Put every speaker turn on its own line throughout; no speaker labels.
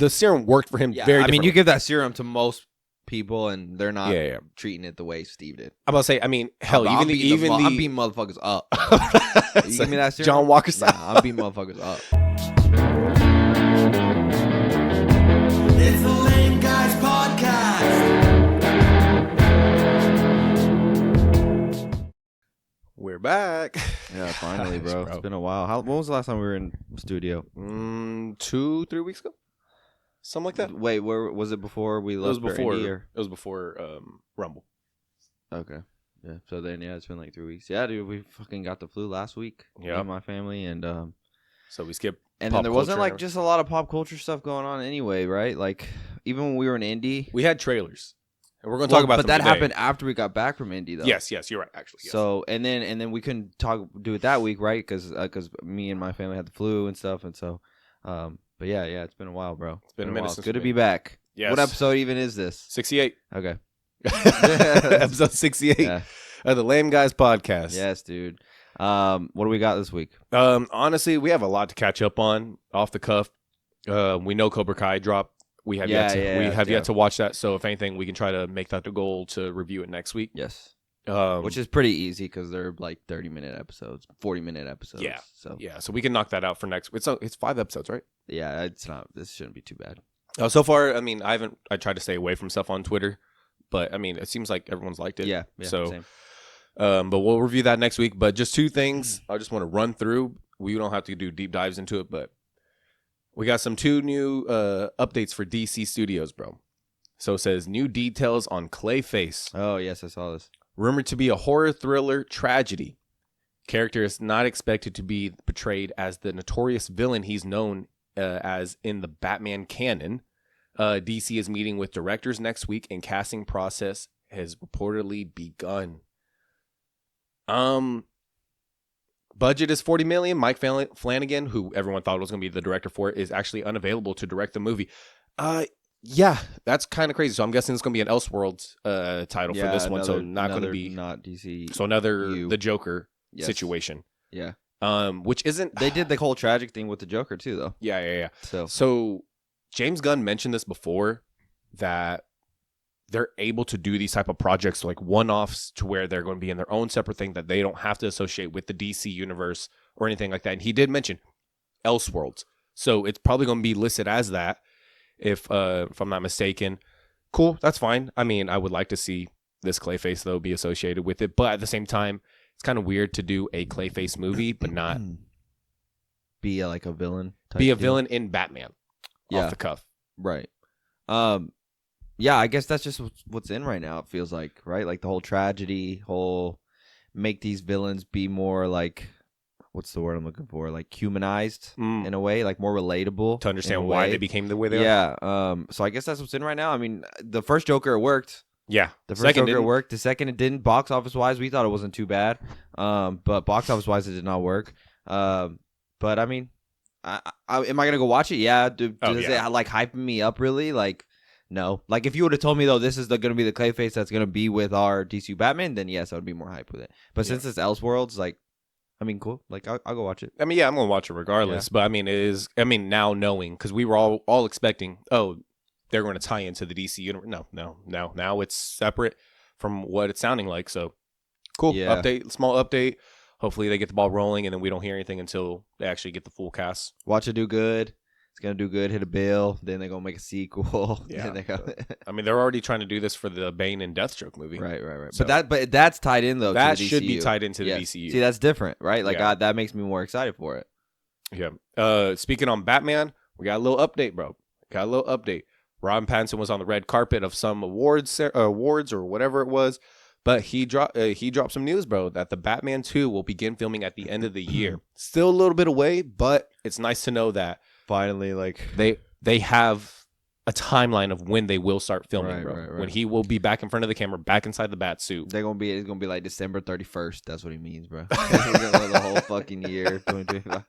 the serum worked for him
Yeah,
very
I mean,
differently.
you give that serum to most people, and they're not
Yeah.
treating it the way Steve did.
I'm about to say, I mean, hell,
I'm beating motherfuckers up. You give me that serum?
John Walker style.
Nah, I'm beating motherfuckers up.
It's the Lame Guys Podcast.
We're back.
Yeah, finally, bro.
Bro.
It's been a while. When was the last time we were in studio?
2-3 weeks ago, something like that.
Wait, where was it before we
It
left?
was before.
Indy, or?
It was before Rumble.
Okay. Yeah. So then, yeah, it's been like 3 weeks. Yeah, dude, we fucking got the flu last week.
Yeah.
Me and my family, and
So we skipped.
and then there wasn't like just a lot of pop culture stuff going on anyway, right? Like even when we were in Indy,
We had trailers, and we're going to talk about.
But
them
that
today.
happened after we got back from Indy, though.
Yes, you're right. Actually, yes.
So and then we couldn't do it that week, right? Because me and my family had the flu and stuff, and so but yeah, it's been a while, bro.
It's been a minute
while.
since
Good to
we've
be
been-
back.
Yes.
What episode even is this?
68.
Okay.
Episode 68
Yeah.
of the Lame Guys Podcast.
Yes, dude. What do we got this week?
Honestly, we have a lot to catch up on off the cuff. We know Cobra Kai dropped. We have yet to watch that. So if anything, we can try to make that the goal to review it next week.
Yes.
Um,
Which is pretty easy because they're like 30-minute episodes, 40-minute episodes.
Yeah.
So
so we can knock that out for next. It's 5 episodes, right?
yeah, it's not. This shouldn't be too bad.
So far, I mean, I tried to stay away from stuff on Twitter, but I mean, it seems like everyone's liked it.
Yeah.
So,
same.
but we'll review that next week. But just 2 things I just want to run through. We don't have to do deep dives into it, but we got 2 new updates for DC Studios, bro. So it says new details on Clayface.
Oh yes, I saw this.
Rumored to be a horror thriller tragedy. Character is not expected to be portrayed as the notorious villain he's known as in the Batman canon. DC is meeting with directors next week, and casting process has reportedly begun. Budget is $40 million. Mike Flanagan, who everyone thought was going to be the director for it, is actually unavailable to direct the movie. Yeah, that's kind of crazy. So I'm guessing it's going to be an Elseworlds title for this one. So not going to be
not DC.
So another the Joker
Yes.
situation.
Yeah.
Which isn't.
They did the whole tragic thing with the Joker too, though.
Yeah.
So
James Gunn mentioned this before, that they're able to do these type of projects like one-offs to where they're going to be in their own separate thing that they don't have to associate with the DC universe or anything like that. And he did mention Elseworlds, so it's probably going to be listed as that if I'm not mistaken. Cool, that's fine. I mean, I would like to see this Clayface though be associated with it, but at the same time, it's kind of weird to do a Clayface movie but not
be like a villain.
be a villain in Batman.
Yeah.
Off the cuff.
Right. Yeah, I guess that's just what's in right now, it feels like, right? Like the whole tragedy, make these villains be more like, what's the word I'm looking for? Like humanized in a way, like more relatable.
To understand why they became the way they are.
Yeah. So I guess that's what's in right now. I mean, the first Joker worked.
Yeah.
The first Joker worked. The second it didn't. Box office wise, we thought it wasn't too bad. But box office wise, it did not work. But I mean, am I gonna go watch it? Yeah. Does it like hyping me up really? Like, no. Like if you would have told me though, this is gonna be the Clayface that's gonna be with our DC Batman, then yes, I would be more hyped with it. But since it's Elseworlds, like, I mean, cool. Like I'll go watch it.
I mean, yeah, I'm gonna watch it regardless. Yeah. But I mean, now knowing, because we were all expecting, they're going to tie into the DC universe. No. Now it's separate from what it's sounding like. So cool.
Yeah.
Small update. Hopefully they get the ball rolling, and then we don't hear anything until they actually get the full cast.
Watch it do good. It's gonna do good. Hit a bill. Then they're gonna make a sequel.
Yeah. I mean, they're already trying to do this for the Bane and Deathstroke movie.
Right.
So,
but that's tied in though.
That
to the
should
DCU.
be tied into the DCU.
See, that's different, right? Like
Yeah.
that makes me more excited for it.
Yeah. Speaking on Batman, we got a little update, bro. Robin Pattinson was on the red carpet of some awards or whatever it was, but he dropped some news, bro, that the Batman 2 will begin filming at the end of the year. Still a little bit away, but it's nice to know that
Finally, like
they have a timeline of when they will start filming, bro.
Right.
When he will be back in front of the camera, back inside the bat suit.
it's gonna be like December 31st. That's what he means, bro. The whole fucking year, 2025.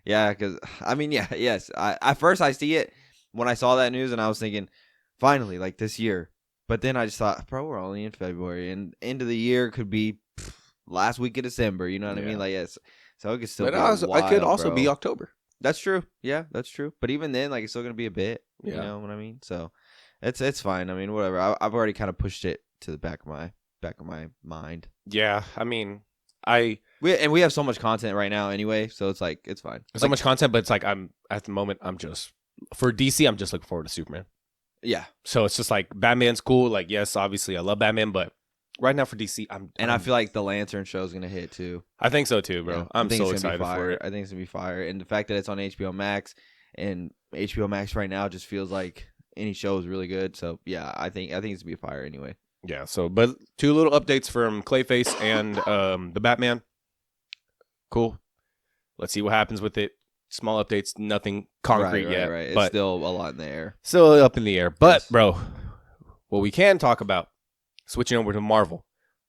Yeah, because I mean, yes. At first I see it when I saw that news, and I was thinking, finally, like this year. But then I just thought, bro, we're only in February, and end of the year could be last week of December. You know what I mean? Like, yes. So it could still.
But it could also be October.
That's true. Yeah, that's true. But even then, like, it's still gonna be a bit. You
Yeah.
know what I mean? So it's fine. I mean, whatever. I've already kind of pushed it to the back of my mind.
Yeah, I mean,
We have so much content right now anyway, so it's like it's fine.
so much content, but it's like I'm at the moment I'm just for DC. I'm just looking forward to Superman.
Yeah,
So it's just like Batman's cool. Like, yes, obviously I love Batman, but right now for DC,
I feel like the Lantern show is gonna hit too.
I think so too, bro.
Yeah,
I'm
I think
so
it's gonna be
excited for
fire.
it.
I think it's gonna be fire, and the fact that it's on HBO Max, and HBO Max right now just feels like any show is really good. So yeah, I think it's gonna be fire anyway.
Yeah. So, but 2 little updates from Clayface and the Batman. Cool. Let's see what happens with it. Small updates, nothing concrete yet.
Right. It's
But
still a lot in the air.
still up in the air. But,
Yes.
bro, what we can talk about, switching over to Marvel,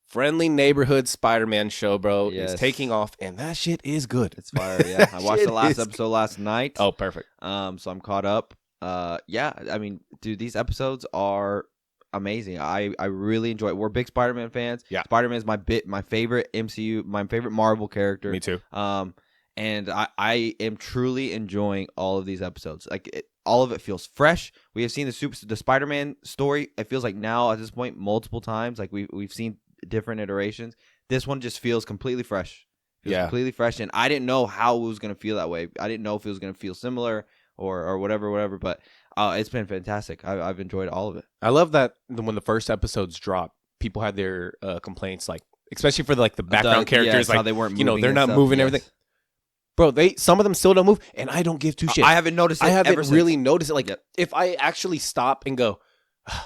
Friendly Neighborhood Spider-Man show, bro,
Yes.
is taking off, and that shit is good.
It's fire. Yeah, I watched
Shit
the last
is
episode last night.
Oh, perfect.
So I'm caught up. Yeah, I mean, dude, these episodes are amazing. I really enjoy it. We're big Spider-Man fans.
Yeah.
Spider-Man's my favorite MCU, my favorite Marvel character.
Me too.
And I am truly enjoying all of these episodes. Like all of it feels fresh. We have seen the Spider-Man story. It feels like now at this point multiple times. Like we've seen different iterations. This one just feels completely fresh. Completely fresh. And I didn't know how it was gonna feel that way. I didn't know if it was gonna feel similar or whatever. But it's been fantastic. I've enjoyed all of it.
I love that when the first episodes drop, people had their complaints, like especially for the background characters,
how
like
they weren't
you know
moving
they're
and
not
stuff.
moving
Yes.
everything. Bro, some of them still don't move, and I don't give two shits.
I haven't noticed it.
I haven't
ever
really
since.
noticed it. Like,
Yep.
if I actually stop and go,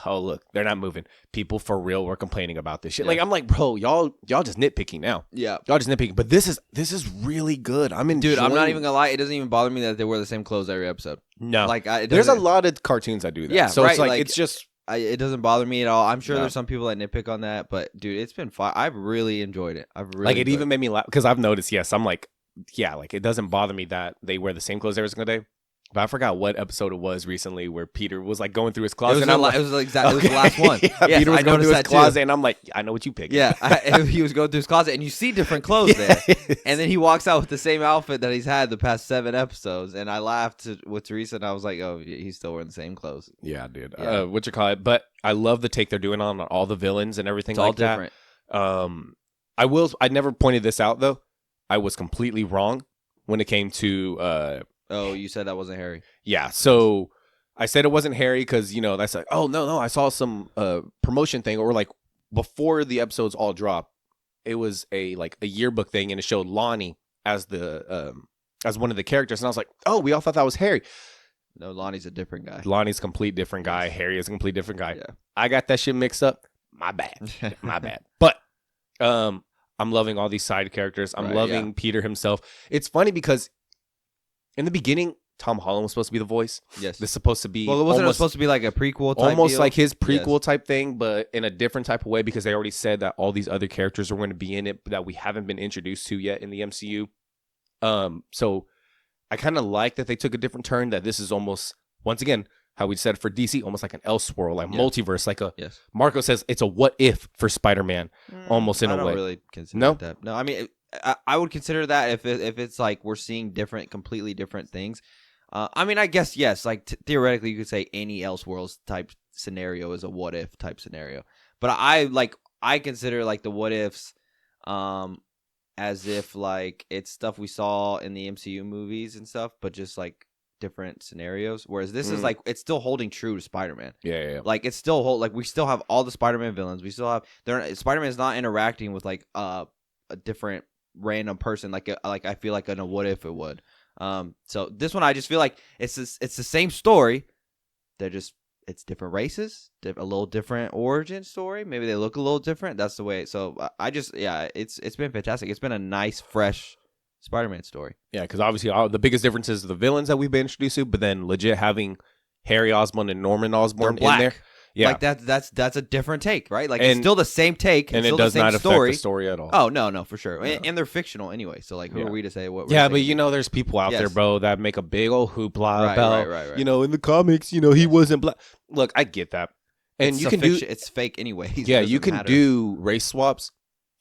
oh look, they're not moving. People for real were complaining about this shit.
Yeah.
Like, I'm like, bro, y'all just nitpicking now.
Yeah.
Y'all just nitpicking. But this is really good. I'm enjoying.
Dude, I'm not even gonna lie. It doesn't even bother me that they wear the same clothes every episode.
No,
Like,
there's a lot of cartoons that do that.
Yeah,
so
right,
it's like
like-
it's just
it doesn't bother me at all. I'm sure
No.
there's some people that nitpick on that, but dude, it's been fun. I've really enjoyed it. I've really
like it
enjoyed
even made me laugh because I've noticed. Yes, I'm like, yeah, like it doesn't bother me that they wear the same clothes every single day. But I forgot what episode it was recently where Peter was like going through his
It
closet.
was,
and I'm like,
it was the last one.
yeah,
Yes,
Peter was
I
going through
noticed
his
that too.
closet, and I'm like, I know what you picked.
Yeah, he was going through his closet, and you see different clothes there. And then he walks out with the same outfit that he's had the past 7 episodes. And I laughed with Teresa, and I was like, oh, he's still wearing the same clothes.
Yeah, dude.
Yeah.
What you call it? But I love the take they're doing on all the villains and everything
It's
like
all different.
that. I never pointed this out though. I was completely wrong when it came to
Oh, you said that wasn't Harry.
yeah. So I said it wasn't Harry because you know that's like, oh no, I saw some promotion thing or like before the episodes all drop, it was a yearbook thing and it showed Lonnie as the as one of the characters and I was like, oh, we all thought that was Harry.
No, Lonnie's a different guy.
Lonnie's a complete different guy. Harry is a complete different guy.
Yeah.
I got that shit mixed up. My bad. My bad. But I'm loving all these side characters. I'm
Right,
loving
yeah.
Peter himself. It's funny because in the beginning, Tom Holland was supposed to be the voice.
Yes.
This is supposed to be
Well, it wasn't
almost,
supposed to be like a prequel type
almost
deal?
like his prequel
Yes.
type thing, but in a different type of way because they already said that all these other characters are going to be in it that we haven't been introduced to yet in the MCU. So I kind of like that they took a different turn, that this is almost, once again, how we said for DC, almost like an Elseworld, like
Yeah.
multiverse, like a,
Yes.
Marco says it's a what if for Spider-Man, almost in
I
a
don't
way.
really consider
No?
it that. No, I mean, I would consider that if it's like we're seeing completely different things. I mean, I guess yes. Like theoretically, you could say any Elseworlds type scenario is a what if type scenario. But I consider like the what ifs, as if like it's stuff we saw in the MCU movies and stuff, but just like different scenarios. Whereas this is like it's still holding true to Spider-Man.
Yeah.
Like it's still we still have all the Spider-Man villains. We still have Spider-Man's not interacting with like a different random person like I feel like in a what if it would. So this one I just feel like it's the same story. It's different races, a little different origin story. Maybe they look a little different. That's the way. So it's been fantastic. It's been a nice fresh Spider-Man story.
Yeah, because obviously the biggest difference is the villains that we've been introduced to, but then legit having Harry Osborn and Norman Osborn
They're black.
in there. Yeah.
Like that's a different take, right? Like
And-
it's still the same take,
and
it's
it
still
does
the same
not
story.
affect the story at all.
Oh no, for sure.
Yeah.
And they're fictional anyway. So like, who
Yeah.
are we to say what? We're
Yeah,
saying?
but you know, there's people out there,
Yes.
bro, that make a big old hoopla
Right,
about,
right.
you know, in the comics, you know, he wasn't black. Look, I get that. And
It's
you
a
can
fiction, it's fake anyway.
yeah, you can do race swaps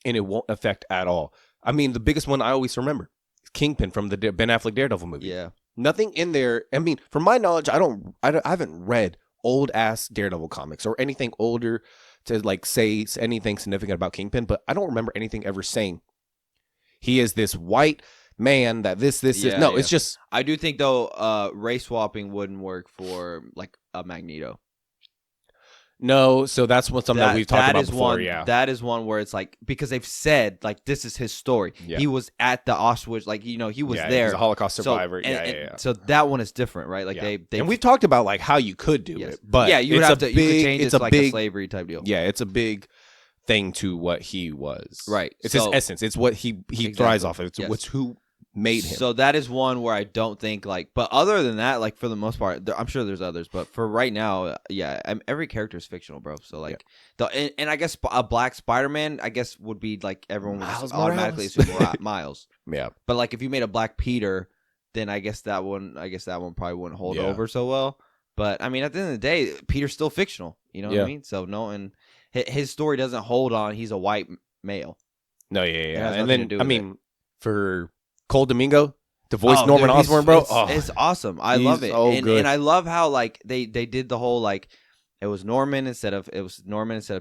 and it won't affect at all. I mean, the biggest one I always remember is Kingpin from the Ben Affleck Daredevil movie.
Yeah,
Nothing in there. I mean, from my knowledge, I haven't read old ass Daredevil comics or anything older to like say anything significant about Kingpin, but I don't remember anything ever saying he is this white man that this is. No, it's just.
I do think though, race swapping wouldn't work for like a Magneto.
No, so that's something that we've talked about before.
That is one where it's like, because they've said like this is his story. Yeah. He was at the Auschwitz, like he was there.
He's a Holocaust survivor.
So that one is different, right? Like they
and we've talked about like how you could do it, but
you would have to change it to like a slavery type deal.
Yeah, it's a big thing to what he was.
Right,
it's his essence. It's what he thrives off of. It's what's who made him.
So that is one where I don't think like, but other than that, like for the most part, I'm sure there's others, but for right now, every character is fictional, bro. So like and I guess a Black Spider-Man, I guess would be like everyone would just automatically assume Miles.
Yeah,
but like if you made a Black Peter, then I guess that one probably wouldn't hold over so well. But I mean, at the end of the day, Peter's still fictional. You know what I mean? So and his story doesn't hold on. He's a white male.
No, and then I mean for Cole Domingo to voice Norman Osborn, bro.
It's awesome. I love it. And I love how like they did the whole like it was Norman instead of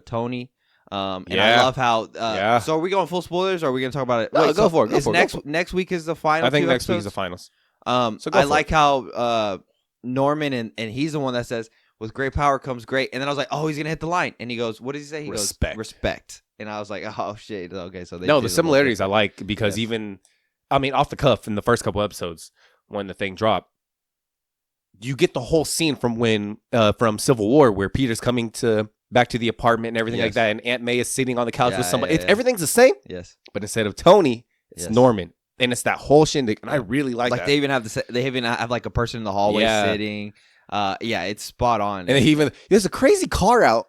Tony. And I love how so are we going full spoilers or are we gonna talk about it?
No, go for it.
Next week is the final.
I think next week is the finals.
So I like how Norman and he's the one that says with great power comes great, and then I was like, oh, he's gonna hit the line, and he goes, what does he say? He goes respect, and I was like, oh shit, okay, so the
similarities I like because even. I mean, off the cuff in the first couple episodes when the thing dropped, you get the whole scene from Civil War where Peter's coming back to the apartment and everything like that, and Aunt May is sitting on the couch with somebody. Everything's the same.
Yes,
but instead of Tony, it's Norman, and it's that whole shindig, and I really like that.
They even have like a person in the hallway sitting. It's spot on.
And then there's a crazy car out.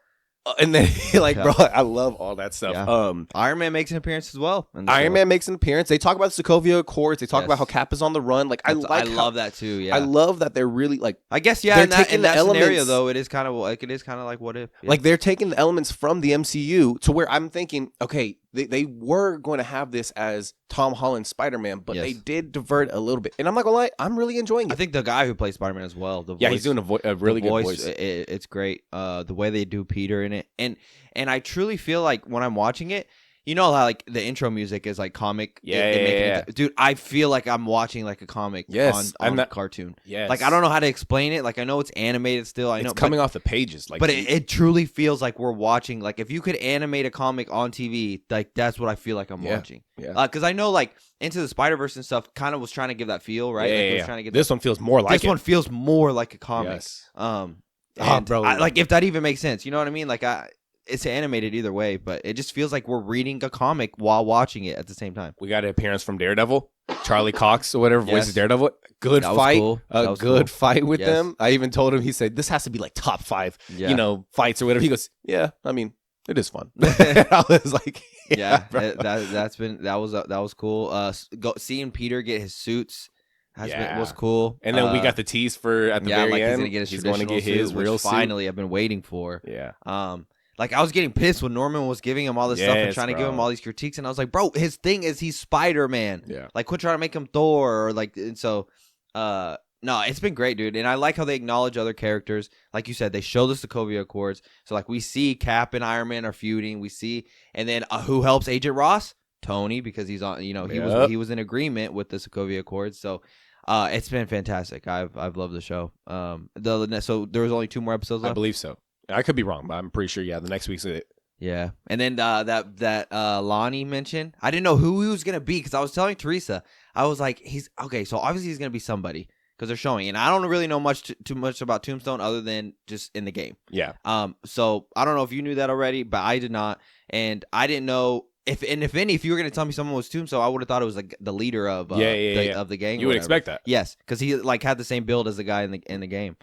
And then, bro, I love all that stuff.
Yeah. Iron Man makes an appearance as well.
Iron Man makes an appearance. They talk about the Sokovia Accords. They talk about how Cap is on the run. Like I
love that too. Yeah,
I love that they're really like.
I guess in that scenario though, it is kind of like what if
like they're taking the elements from the MCU to where I'm thinking, okay, they were going to have this as Tom Holland's Spider-Man, but they did divert a little bit. And I'm not gonna lie, I'm really enjoying it.
I think the guy who plays Spider-Man as well.
He's doing a really good voice.
It's great. The way they do Peter in it, and I truly feel like when I'm watching it, you know how like the intro music is like comic. Dude, I feel like I'm watching like a comic on that cartoon.
Yes.
Like I don't know how to explain it. Like I know it's animated still. I know
it's coming off the pages. Like,
but it truly feels like we're watching. Like if you could animate a comic on TV, like that's what I feel like I'm watching. Yeah. Because I know like Into the Spider-Verse and stuff kind of was trying to give that feel, right?
Yeah. Trying to get this one feels more like
one feels more like a comic.
Yes.
Bro. Like if that even makes sense, you know what I mean? Like it's animated either way, but it just feels like we're reading a comic while watching it at the same time.
We got an appearance from Daredevil, Charlie Cox or whatever voices Daredevil. Good fight,
cool.
A good fight with them. I even told him, he said, "This has to be like top 5, fights or whatever." He goes, "Yeah, I mean, it is fun." I was like,
that was cool. Seeing Peter get his suits. Was cool.
And then we got the tease for at the very end.
He's going to get his real suit. Finally, I've been waiting for.
Yeah.
Like I was getting pissed when Norman was giving him all this stuff and trying to give him all these critiques, and I was like, bro, his thing is he's Spider-Man.
Yeah.
Like quit trying to make him Thor or like, and so no, it's been great, dude. And I like how they acknowledge other characters. Like you said, they show the Sokovia Accords. So like we see Cap and Iron Man are feuding. We see, and then who helps Agent Ross? Tony, because he's on, he was in agreement with the Sokovia Accords. So it's been fantastic. I've loved the show. So there was only 2 more episodes left?
I believe so. I could be wrong, but I'm pretty sure. Yeah, the next week's it.
Yeah, and then that Lonnie mentioned, I didn't know who he was gonna be because I was telling Teresa, I was like, he's okay. So obviously he's gonna be somebody because they're showing, and I don't really know too much about Tombstone other than just in the game.
Yeah.
So I don't know if you knew that already, but I did not, and I didn't know. If you were gonna tell me someone was Tombstone, I would have thought it was like the leader of the gang.
You would expect that,
yes, because he like had the same build as the guy in the game.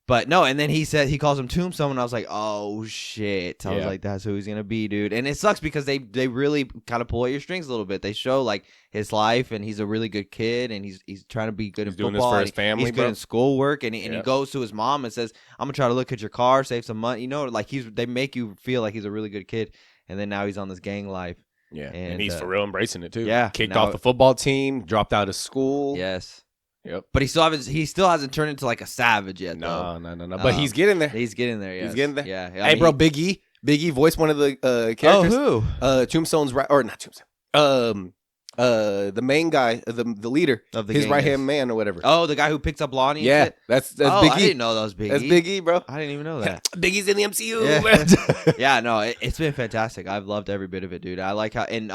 But no, and then he said he calls him Tombstone, and I was like, oh shit! I was like, that's who he's gonna be, dude. And it sucks because they really kind of pull at your strings a little bit. They show like his life, and he's a really good kid, and he's trying to be good in football.
Doing this for his family,
he's good in schoolwork, and he goes to his mom and says, "I'm gonna try to look at your car, save some money." Like they make you feel like he's a really good kid, and then now he's on this gang life.
Yeah, and he's for real embracing it too.
Yeah,
kicked off the football team, dropped out of school.
Yes.
Yep.
But he still hasn't turned into like a savage yet.
No. But he's getting there.
He's getting there. Yes.
He's getting there.
Yeah.
Hey, bro, Big E voiced one of the characters.
Oh, who?
Tombstone's or not Tombstone. The main guy, the leader
Of the
his
gang,
right hand
yes.
man or whatever.
Oh, the guy who picks up Lonnie.
yeah,
And shit?
that's
Oh,
Big
I
E.
didn't know that was Big
That's
E.
Big E, bro.
I didn't even know that.
Big E's in the MCU.
Yeah.
man.
Yeah, no, it's been fantastic. I've loved every bit of it, dude. I like how and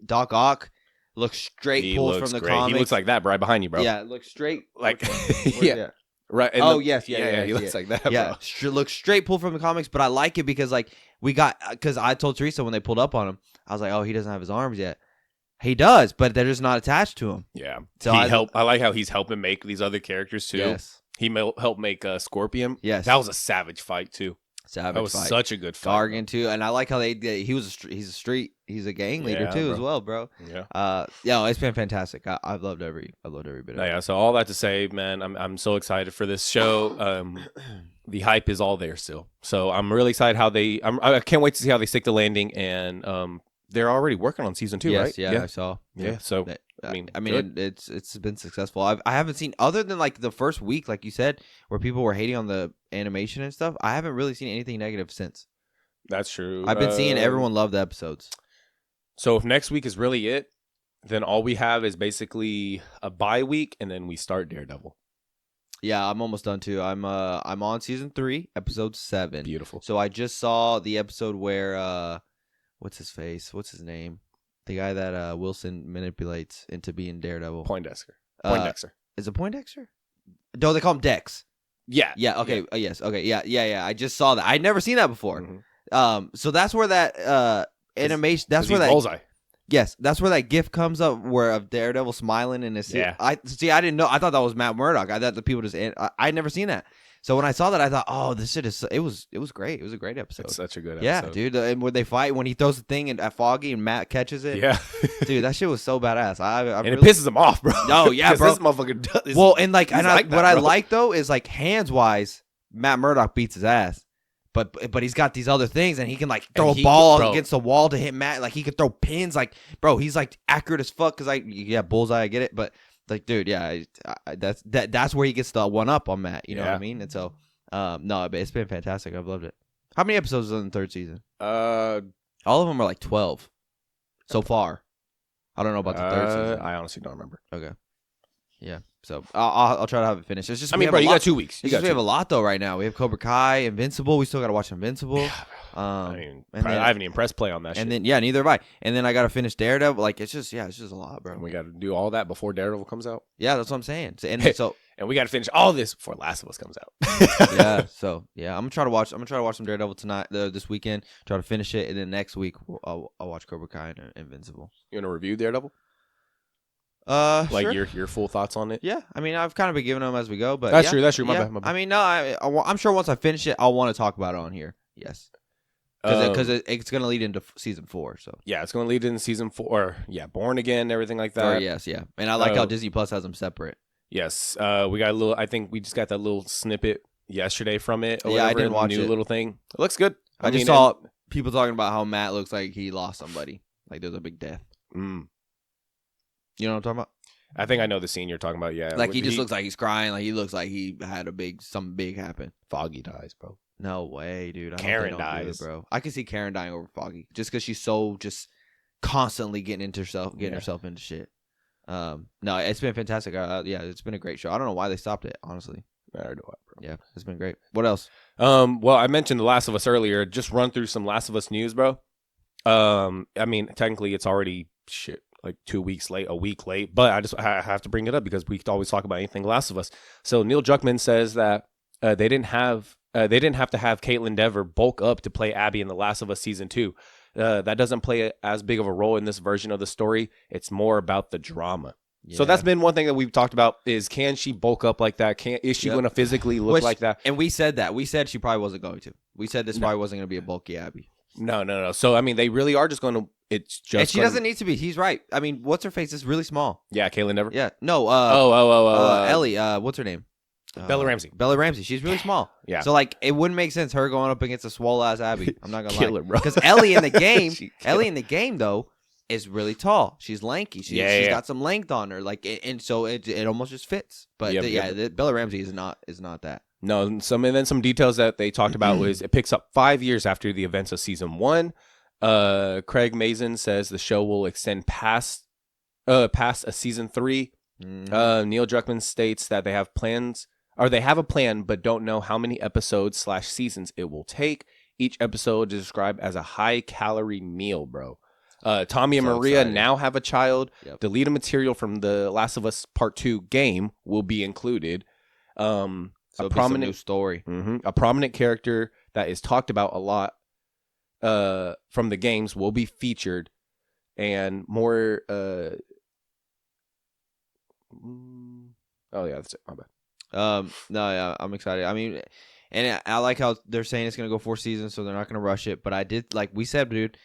Doc Ock looks straight
He
pulled
looks
from the
great.
comics.
He looks like that right behind you, bro.
Yeah, it looks straight.
Like,
Where's
yeah.
that?
Right. and
Oh, yes, yeah,
He looks like that,
Yeah,
bro.
looks straight pulled from the comics, but I like it because like because I told Teresa when they pulled up on him, I was like, oh, he doesn't have his arms yet. He does, but they're just not attached to him.
Yeah.
So
I like how he's helping make these other characters too.
Yes,
He helped make Scorpion.
yes,
That was a savage fight too.
savage
That was
fight.
such a good fight.
Gargan too, and I like how he's a gang leader
Yeah,
too
bro.
as well, bro.
Yeah.
Yeah, it's been fantastic. I've loved every bit of it.
Yeah. So all that to say, man, I'm so excited for this show. The hype is all there still. So I'm really excited how I can't wait to see how they stick the landing, and they're already working on season 2,
Yes,
right?
yeah, I saw.
Yeah. So
That-
I mean,
it's been successful. I haven't seen other than like the first week, like you said, where people were hating on the animation and stuff. I haven't really seen anything negative since.
that's true.
I've been seeing everyone love the episodes.
So if next week is really it, then all we have is basically a bye week, and then we start Daredevil.
Yeah, I'm almost done too. I'm on season 3, episode 7.
Beautiful.
So I just saw the episode where what's his face? What's his name? The guy that Wilson manipulates into being Daredevil.
Poindexter.
Is it Poindexter? No, they call him Dex.
Yeah.
Yeah. Okay. Yes. Okay. Yeah. I just saw that. I'd never seen that before.
Mhm.
So that's where that animation. That's
'Cause
where
he's
that.
Bullseye.
Yes, that's where that gif comes up, where of Daredevil smiling in his suit.
Yeah.
I didn't know. I thought that was Matt Murdock. I thought the people just. I'd never seen that. So when I saw that, I thought, oh, this shit is. It was great. It was a great episode.
It's such a good
Yeah,
episode.
dude. And when they fight, when he throws the thing at Foggy and Matt catches it.
Yeah.
Dude, that shit was so badass.
And
really,
it pisses him off, bro.
Oh, yeah,
'Cause
bro.
This motherfucker does.
Well, and like,
he's
and
like that,
what I
bro.
like though is like hands wise, Matt Murdock beats his ass, but he's got these other things, and he can like throw a ball
bro.
against the wall to hit Matt. Like he could throw pins. Like bro, he's like accurate as fuck. Cause Bullseye, I get it, but like, dude, yeah, that's where he gets the one up on Matt. You know what I mean? And so, no, but it's been fantastic. I've loved it. How many episodes are in the 3rd season?
Uh,
All of them are like 12 so far. I don't know about the 3rd season.
I honestly don't remember.
Okay. Yeah. So I'll try to have it finished. It's just
I mean, bro, you got 2 weeks.
we have a lot though right now. We have Cobra Kai, Invincible. We still got to watch Invincible.
I mean,
and
I
then-
haven't even pressed play on that shit.
And then neither have I. And then I got to finish Daredevil. Like it's just a lot, bro.
And we got to do all that before Daredevil comes out.
Yeah, that's what I'm saying. So, and so
And we got to finish all this before Last of Us comes out.
yeah, so yeah, I'm gonna try to watch some Daredevil tonight, this weekend. Try to finish it, and then next week I'll watch Cobra Kai and Invincible.
You want to review Daredevil? Like
sure.
your full thoughts on it?
Yeah, I mean, I've kind of been giving them as we go, but
That's
yeah,
true. That's true. My
yeah.
bad. My bad.
I mean, no, I'm sure once I finish it, I'll want to talk about it on here. Yes, because it's gonna lead into season 4. So
Yeah, it's going to lead into season 4. Yeah, Born Again, everything like that.
yes, yeah, and I like how Disney Plus has them separate.
Yes, we got a little. I think we just got that little snippet yesterday from it. Or
Yeah, I
whatever,
didn't watch
new
it.
little thing. It looks good.
I just saw people talking about how Matt looks like he lost somebody, like there's a big death.
You
You know what I'm talking about?
I think I know the scene you're talking about. Yeah,
Like he just looks like he's crying. Like he looks like he had something big happen.
Foggy dies, bro.
No way, dude. I don't
Karen
think they'll do it,
dies.
bro. I can see Karen dying over Foggy just because she's so just constantly getting herself into shit. No, it's been fantastic. Yeah, it's been a great show. I don't know why they stopped it, honestly.
I don't know why, bro.
Yeah, it's been great. What else?
Well, I mentioned The Last of Us earlier. Just run through some Last of Us news, bro. I mean, technically, it's already like 2 weeks late, a week late, but I have to bring it up because we always talk about anything Last of Us. So Neil Druckmann says that they didn't have to have Caitlin Dever bulk up to play Abby in The Last of Us season 2. That doesn't play as big of a role in this version of the story. It's more about the drama.
Yeah.
So that's been one thing that we've talked about is can she bulk up like that? Is she going to physically look like that?
And we said that. We said she probably wasn't going to. We said this probably wasn't going to be a bulky Abby.
No. So I mean, they really are just going to. It's just.
And she doesn't need to be. He's right. I mean, what's her face is really small.
Yeah, Caitlin Dever.
Yeah. No.
Ellie.
Ellie. What's her name?
Bella Ramsey.
Bella Ramsey. She's really small.
Yeah.
So like, it wouldn't make sense her going up against a swole ass Abby. I'm not gonna
Kill
lie.
her, bro.
Because Ellie in the game,
She
Ellie in the game though is really tall. She's lanky. She's
Yeah.
got some length on her. Like, and so it almost just fits. But Bella Ramsey is not that.
No, and then some details that they talked about was it picks up 5 years after the events of season 1. Craig Mazin says the show will extend past a season 3. Neil Druckmann states that they have a plan, but don't know how many episodes / seasons it will take. Each episode is described as a high-calorie meal, bro. Tommy and Maria
exciting.
now have a child.
Yep.
Deleted material from the Last of Us Part 2 game will be included.
So
a prominent
new story.
A prominent character that is talked about a lot from the games will be featured, and more. Oh yeah, that's it. My bad.
No, yeah, I'm excited. I mean, and I like how they're saying it's gonna go 4 seasons, so they're not gonna rush it. But I did, like we said, dude,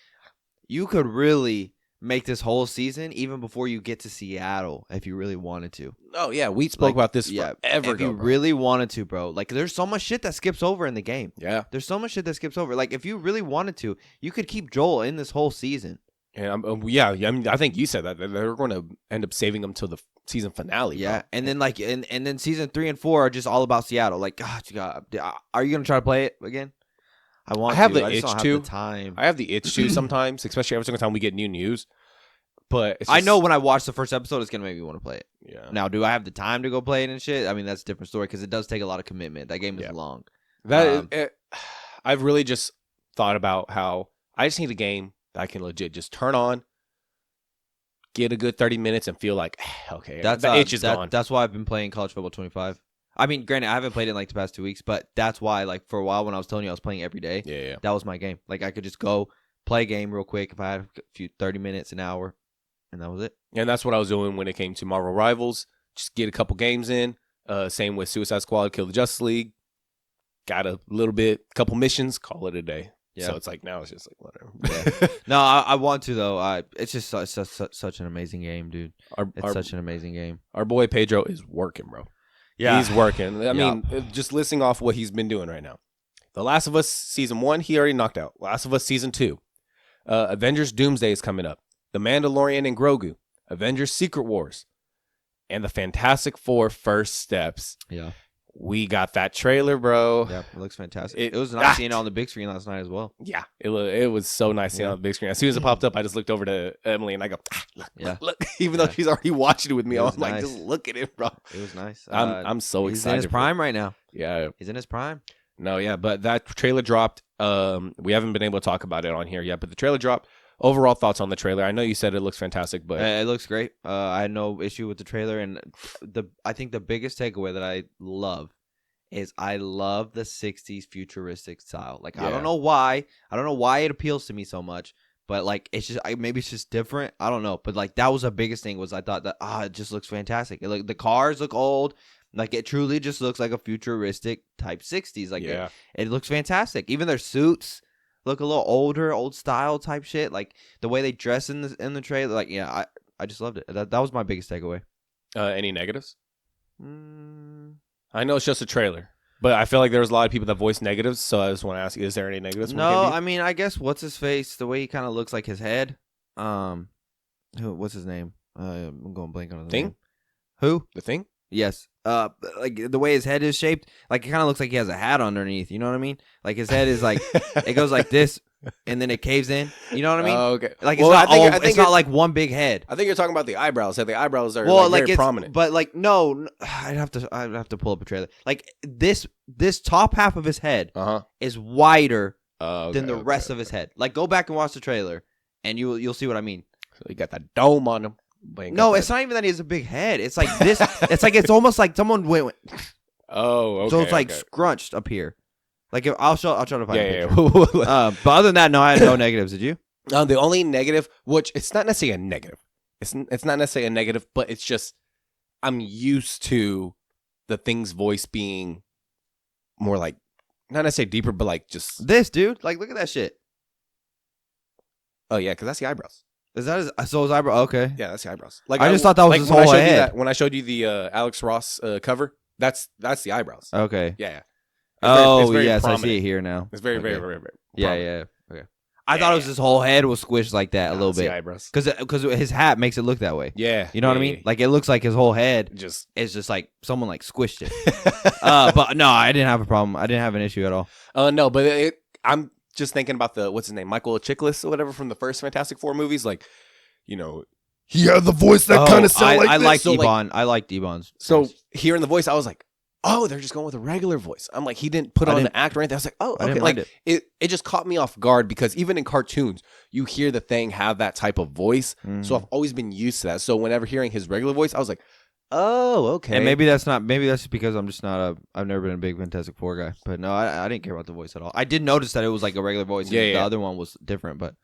you could really make this whole season even before you get to Seattle if you really wanted to.
Oh yeah, we spoke about this forever
if
ago,
you
bro.
really wanted to, bro. Like, there's so much shit that skips over in the game.
Yeah,
There's so much shit that skips over. Like, if you really wanted to, you could keep Joel in this whole season.
and I mean, I think you said that they're going to end up saving them till the season finale.
Yeah,
bro.
and then like, and then season 3 and 4 are just all about Seattle. Like, God, are you gonna try to play it again? I
have the
I just
itch
don't
to.
have the time.
I have the itch to sometimes, especially every single time we get new news. But it's
I
just-
know when I watch the first episode, it's gonna make me want to play it.
Yeah.
Now, do I have the time to go play it and shit? I mean, that's a different story because it does take a lot of commitment. That game is
Yeah.
long.
I've really just thought about how I just need a game that I can legit just turn on, get a good 30 minutes, and feel like, okay, the itch is gone.
That's why I've been playing College Football 25. I mean, granted, I haven't played it in like the past 2 weeks, but that's why, like, for a while when I was telling you I was playing every day,
Yeah.
that was my game. Like, I could just go play a game real quick if I had a few 30 minutes, an hour, and that was it.
And that's what I was doing when it came to Marvel Rivals. Just get a couple games in. Same with Suicide Squad, Kill the Justice League. Got a little bit, couple missions, call it a day.
Yeah.
So it's like now it's just like whatever.
Yeah. No, I want to though. It's just such an amazing game, dude. It's
our,
such an amazing game.
our boy Pedro is working, bro. He's working. I mean, just listing off what he's been doing right now. The Last of Us Season 1, he already knocked out. Last of Us Season 2. Avengers Doomsday is coming up. The Mandalorian and Grogu. Avengers Secret Wars. And the Fantastic Four First Steps.
Yeah.
We got that trailer, bro.
Yeah, it looks fantastic.
It-
It was nice seeing it on the big screen last night as well.
Yeah, it was so nice seeing it on the big screen. As soon as it popped up, I just looked over to Emily and I go, look. Even though
Yeah.
she's already watching it with me,
It was
I'm like,
nice.
just look at it, bro.
It was nice.
I'm so
He's
excited.
in his
for
prime right now.
it. Yeah.
He's in his prime.
No, yeah, but that trailer dropped. We haven't been able to talk about it on here yet, but the trailer dropped. Overall thoughts on the trailer? I know you said it looks fantastic, but
It looks great. I had no issue with the trailer, and I think the biggest takeaway that I love is I love the 60s futuristic style. Like, I
Yeah.
don't know why. I don't know why it appeals to me so much, but like, it's just maybe it's just different. I don't know, but like that was the biggest thing was I thought that it just looks fantastic. The cars look old. Like, it truly just looks like a futuristic type 60s. Like,
yeah,
it looks fantastic. Even their suits look a little older, old style type shit. Like the way they dress in the trailer. Like, yeah, I just loved it. That was my biggest takeaway.
any negatives? I know it's just a trailer, but I feel like there was a lot of people that voiced negatives, so I just want to ask you: is there any negatives?
No, I mean, I guess what's his face? The way he kind of looks like his head. What's his name? I'm going blank on his
Thing?
name. Who?
The Thing?
Yes. Like the way his head is shaped, like it kind of looks like he has a hat underneath. You know what I mean? Like his head is like it goes like this, and then it caves in. You know what I mean?
Oh, okay.
Like it's
Well,
not
I think-
all,
I think
it's not
it-
like one big head.
I think you're talking about the eyebrows. The eyebrows are
Well,
like,
like
very
it's
prominent.
but like no, I'd have to pull up a trailer. Like this top half of his head is wider than the rest of his head. Like go back and watch the trailer, and you'll see what I mean.
So you got that dome on him. but ain't got
No,
that-
it's not even that he has a big head. It's like this. it's almost like someone went.
Oh, okay.
So it's like
okay.
scrunched up here. Like if I'll try to find a
Yeah,
picture.
yeah.
But other than that, no, I had no negatives. Did you?
The only negative, which it's not necessarily a negative. It's not necessarily a negative, but it's just I'm used to the Thing's voice being more like not necessarily deeper, but like just
This dude, like, look at that shit.
oh yeah, because that's the eyebrows.
Is that his eyebrow? Okay.
Yeah, that's the eyebrows. Like
I just thought that was his
when I
whole
showed you
head.
that when I showed you the Alex Ross cover. That's the eyebrows.
Okay.
Yeah. It's
Oh
very
yes, I
prominent.
see it here now.
It's very,
Okay.
very, very, very.
Yeah,
prominent.
yeah. Okay. I thought it was his whole head was squished like that a little
It's the
bit.
eyebrows.
Because his hat makes it look that way.
Yeah.
You know what I mean? Like, it looks like his whole head
Just
is just like someone like squished it. But no, I didn't have a problem. I didn't have an issue at all.
no, but I'm just thinking about what's his name, Michael Chiklis or whatever from the first Fantastic Four movies. Like, he had the voice that kind of sounded like
I
this.
like
So,
Ebon. I like Ebon's.
So hearing the voice, I was like, oh, they're just going with a regular voice. I'm like, he didn't put on an act or anything. I was like, oh,
I
okay.
didn't
Like
mind
it just caught me off guard because even in cartoons, you hear the thing have that type of voice. So I've always been used to that. So whenever hearing his regular voice, I was like, oh, okay.
And maybe that's just because I'm just not I've never been a big Fantastic Four guy. But no, I didn't care about the voice at all. I did notice that it was like a regular voice.
Yeah,
and
yeah.
The other one was different, but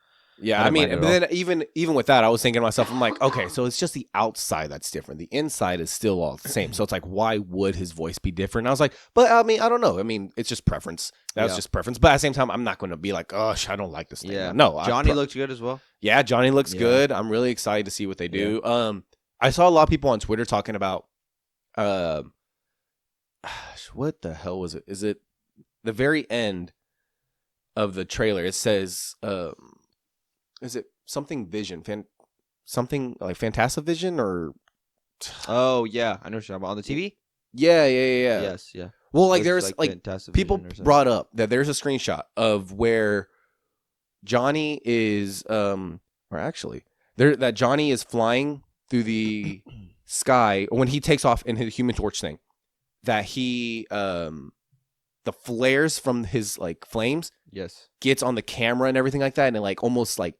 yeah,
I
I mean,
didn't
but
mind
then even with that, I was thinking to myself, I'm like, okay, so it's just the outside that's different. The inside is still all the same. So it's like, why would his voice be different? And I was like, but I mean, I don't know. I mean, it's just preference. That was just preference. But at the same time, I'm not going to be like, oh, I don't like this thing.
yeah.
No,
Johnny looked good as well.
Yeah, Johnny looks
Yeah.
good. I'm really excited to see what they do. I saw a lot of people on Twitter talking about, what the hell was it? Is it the very end of the trailer? It says, is it something Vision, something like Fantastivision or?
Oh yeah, I know what you're talking about. On the TV.
Yeah.
Yes, yeah.
Well, like
Looks
there's like
Fantastivision
people
or something.
brought up that there's a screenshot of where Johnny is, or actually, that Johnny is flying through the sky when he takes off in his Human Torch thing. That he, the flares from his like flames
Yes.
gets on the camera and everything like that, and it like almost like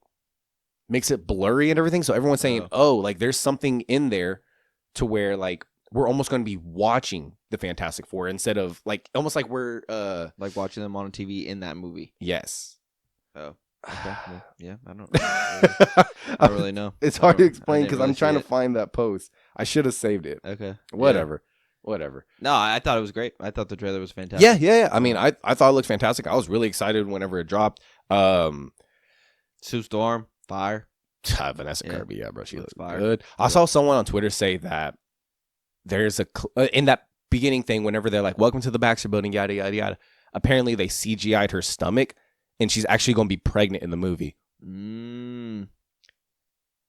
makes it blurry and everything. So everyone's saying, oh, like there's something in there to where like we're almost going to be watching the Fantastic Four instead of like almost like we're
Like watching them on TV in that movie.
yes.
Oh. Okay. Well, yeah, I don't really know.
It's hard to
I
explain
didn't
because
really
I'm trying
see
to
it.
find that post. I should have saved it.
Okay.
Whatever.
No, I thought it was great. I thought the trailer was fantastic.
Yeah. I mean, I thought it looked fantastic. I was really excited whenever it dropped.
Sue Storm, fire.
Vanessa
Yeah.
Kirby, yeah, bro, she
Looks
looks
fire.
good. I saw someone on Twitter say that there's in that beginning thing, whenever they're like, "Welcome to the Baxter Building," yada yada yada. Apparently, they CGI'd her stomach, and she's actually going to be pregnant in the movie.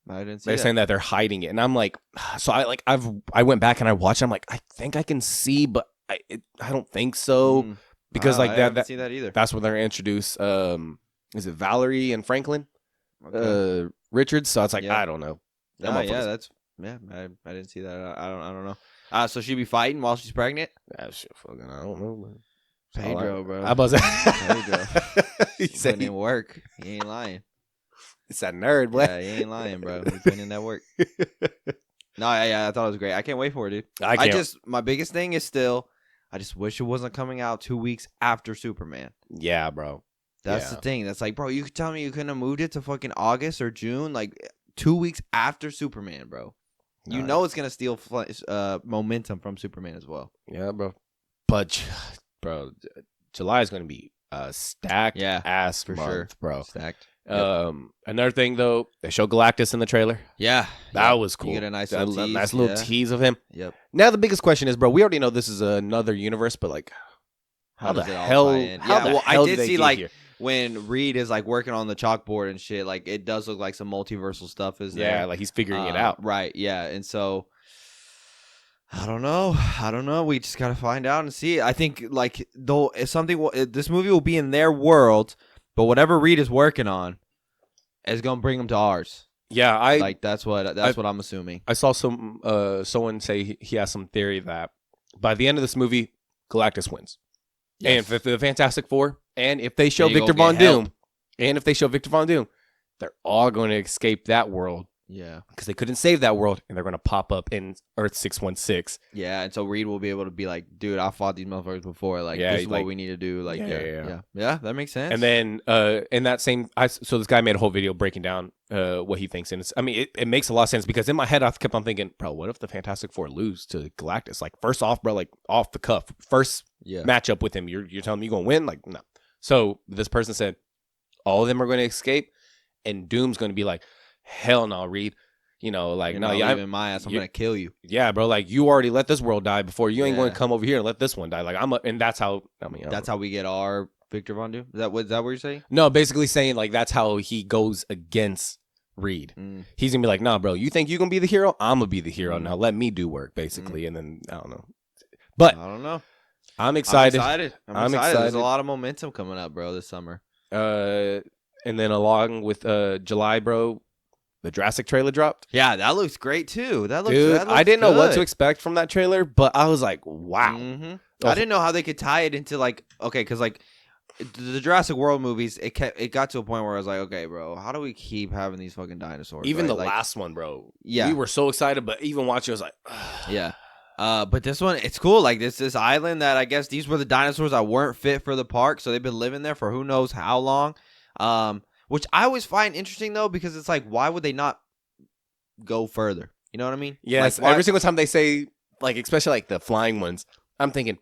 I didn't see
They're
that.
saying that they're hiding it, and I'm like, so I went back and I watched. I'm like, I think I can see, but I don't think so because like
I
that
haven't seen that either.
that's when they're introduced. Is it Valerie and Franklin?
Okay.
Richards. So it's like
Yeah.
I don't know. That
yeah,
motherfucker's-
that's I didn't see that. I don't know. So she be fighting while she's pregnant?
That shit fucking I don't know. Man.
Pedro, bro.
I was.
Pedro.
He
He's
said
putting in work. He ain't lying.
it's that nerd, boy.
Yeah, he ain't lying, bro. He's putting in that work. No, I thought it was great. I can't wait for it, dude.
I can't.
My biggest thing is still, I just wish it wasn't coming out 2 weeks after Superman.
Yeah, bro.
That's the thing. That's like, bro, you could tell me you couldn't have moved it to fucking August or June, like 2 weeks after Superman, bro. You
Nah.
know it's gonna steal momentum from Superman as well.
Yeah, bro. But, bro, July is going to be a stacked ass
for
month,
sure.
bro.
Stacked.
Another thing though, they show Galactus in the trailer.
Yeah,
That was cool.
You get a nice
That
little tease.
nice little tease of him.
Yep.
Now the biggest question is, bro, we already know this is another universe, but like, how the
does it all
hell?
tie in?
How
Yeah,
the
well, I
hell
did
they
see,
get
like,
here?
when Reed is like working on the chalkboard and shit, like it does look like some multiversal stuff is there.
Yeah, like he's figuring it out.
Right, yeah. And so I don't know. We just gotta find out and see. I think like though if something this movie will be in their world, but whatever Reed is working on is gonna bring them to ours.
Yeah,
That's what I'm assuming.
I saw some someone say he has some theory that by the end of this movie, Galactus wins.
Yes.
And if the Fantastic Four, and if they show
They
Victor
gonna
Von
get help.
Doom, they're all going to escape that world
Yeah.
because they couldn't save that world, and they're going to pop up in Earth 616.
Yeah, and so Reed will be able to be like, dude, I fought these motherfuckers before. Like,
Yeah,
this is
like-
what we need to do. Like,
Yeah.
yeah, that makes sense.
And then in that same, so this guy made a whole video breaking down what he thinks, and it makes a lot of sense because in my head I kept on thinking, bro, what if the Fantastic Four lose to Galactus? Like first off, bro, like off the cuff, first matchup with him, you're telling me you're gonna win? Like no. So this person said all of them are going to escape, and Doom's going to be like, hell no, Reed. You know, like
You're
no,
not
yeah,
leaving my ass. I'm gonna kill you.
yeah, bro. Like you already let this world die before. You ain't going
Yeah.
to come over here and let this one die. Like and that's how.
That's how we get our Victor Von Doom. Is that what you're saying?
No, basically saying like that's how he goes against Reed. He's gonna be like, nah, bro, you think you gonna be the hero? I'm gonna be the hero. Now let me do work, basically. And then I don't know. But
I don't know.
I'm excited.
I'm excited. There's a lot of momentum coming up, bro, this summer.
And then along with July, bro, the Jurrasic trailer dropped.
Yeah, that looks great too. That looks
I didn't know what to
good.
expect from that trailer, but I was like, wow.
I didn't know how they could tie it into like, okay, because like the Jurassic World movies, it got to a point where I was like, okay, bro, how do we keep having these fucking dinosaurs?
Even
right?
the
like,
last one, bro.
Yeah,
we were so excited, but even watching, I was like,
yeah. But this one, it's cool. Like this island that I guess these were the dinosaurs that weren't fit for the park, so they've been living there for who knows how long. Which I always find interesting though, because it's like, why would they not go further? You know what I mean?
Yes.
Like,
every single time they say, like, especially like the flying ones, I'm thinking,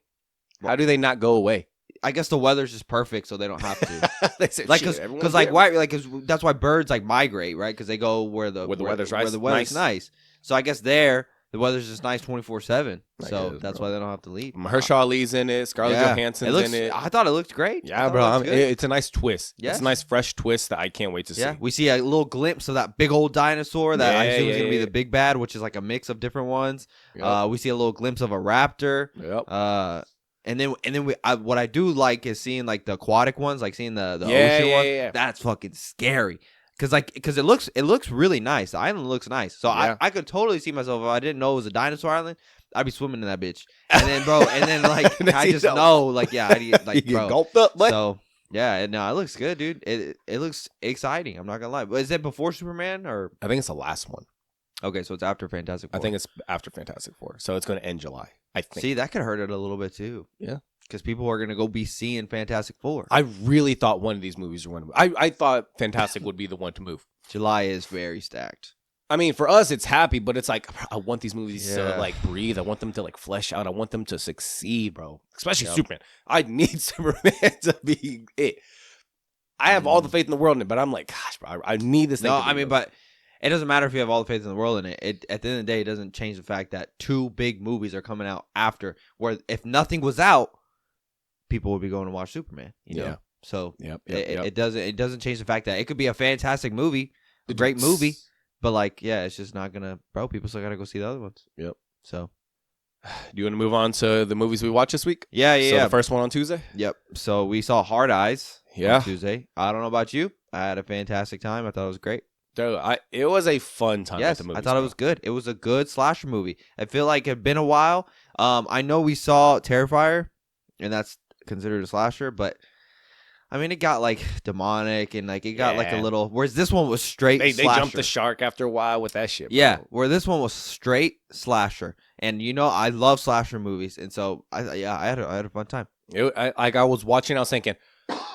how do they not go away?
I guess the weather's just perfect, so they don't have to.
They say,
Like,
shit,
because like why? Like, cause that's why birds like migrate, right? Because they go where the
weather's
where the weather's nice. So I guess there the weather's just nice 24/7. So that's why they don't have to leave.
Mahershala Ali's in it. Scarlett Johansson's in it.
I thought it looked great.
Yeah, bro. It's a nice twist.
Yes.
It's a nice fresh twist that I can't wait to see.
Yeah, we see a little glimpse of that big old dinosaur that I assume is gonna be the big bad, which is like a mix of different ones.
Yep.
We see a little glimpse of a raptor.
Yep.
And then what I do like is seeing like the aquatic ones, like seeing the ocean one.
Yeah.
That's fucking scary. Because it looks really nice. The island looks nice. So I could totally see myself, if I didn't know it was a dinosaur island, I'd be swimming in that bitch. And then like I just know like I'd get, like
you
bro.
get gulped up, but
So yeah, no, it looks good, dude. It looks exciting. I'm not gonna lie. But is it before Superman or?
I think it's the last one.
Okay, so it's after Fantastic Four.
I think it's after Fantastic Four, so it's going to end July. I think.
See, that could hurt it a little bit too.
Yeah.
Because people are gonna go be seeing Fantastic Four.
I really thought one of these movies were going to move. I thought Fantastic would be the one to move.
July is very stacked.
I mean, for us, it's happy, but it's like, I want these movies to like breathe. I want them to like flesh out. I want them to succeed, bro. Especially Superman. I need Superman to be it. I have all the faith in the world in it, but I'm like, gosh, bro, I need this thing.
No, I mean, but it doesn't matter if you have all the faith in the world in it. At the end of the day, it doesn't change the fact that 2 big movies are coming out after. Where if nothing was out, people would be going to watch Superman. You know? So it doesn't change the fact that it could be a fantastic movie, a great movie, but like it's just not gonna. Bro, people still gotta go see the other ones.
Yep.
So,
do you want to move on to the movies we watched this week?
Yeah.
So the first one on Tuesday.
Yep. So we saw Hard Eyes.
Yeah.
On Tuesday. I don't know about you. I had a fantastic time. I thought it was great.
Dude, it was a fun time at the movies.
I thought it was good. It was a good slasher movie. I feel like it had been a while. I know we saw Terrifier, and that's considered a slasher, but I mean, it got like demonic and like it got like a little. Whereas this one was straight.
They
slasher.
jumped the shark after a while with that shit. Bro.
Yeah, where this one was straight slasher, and I love slasher movies, and so I had a fun time.
I was watching, I was thinking,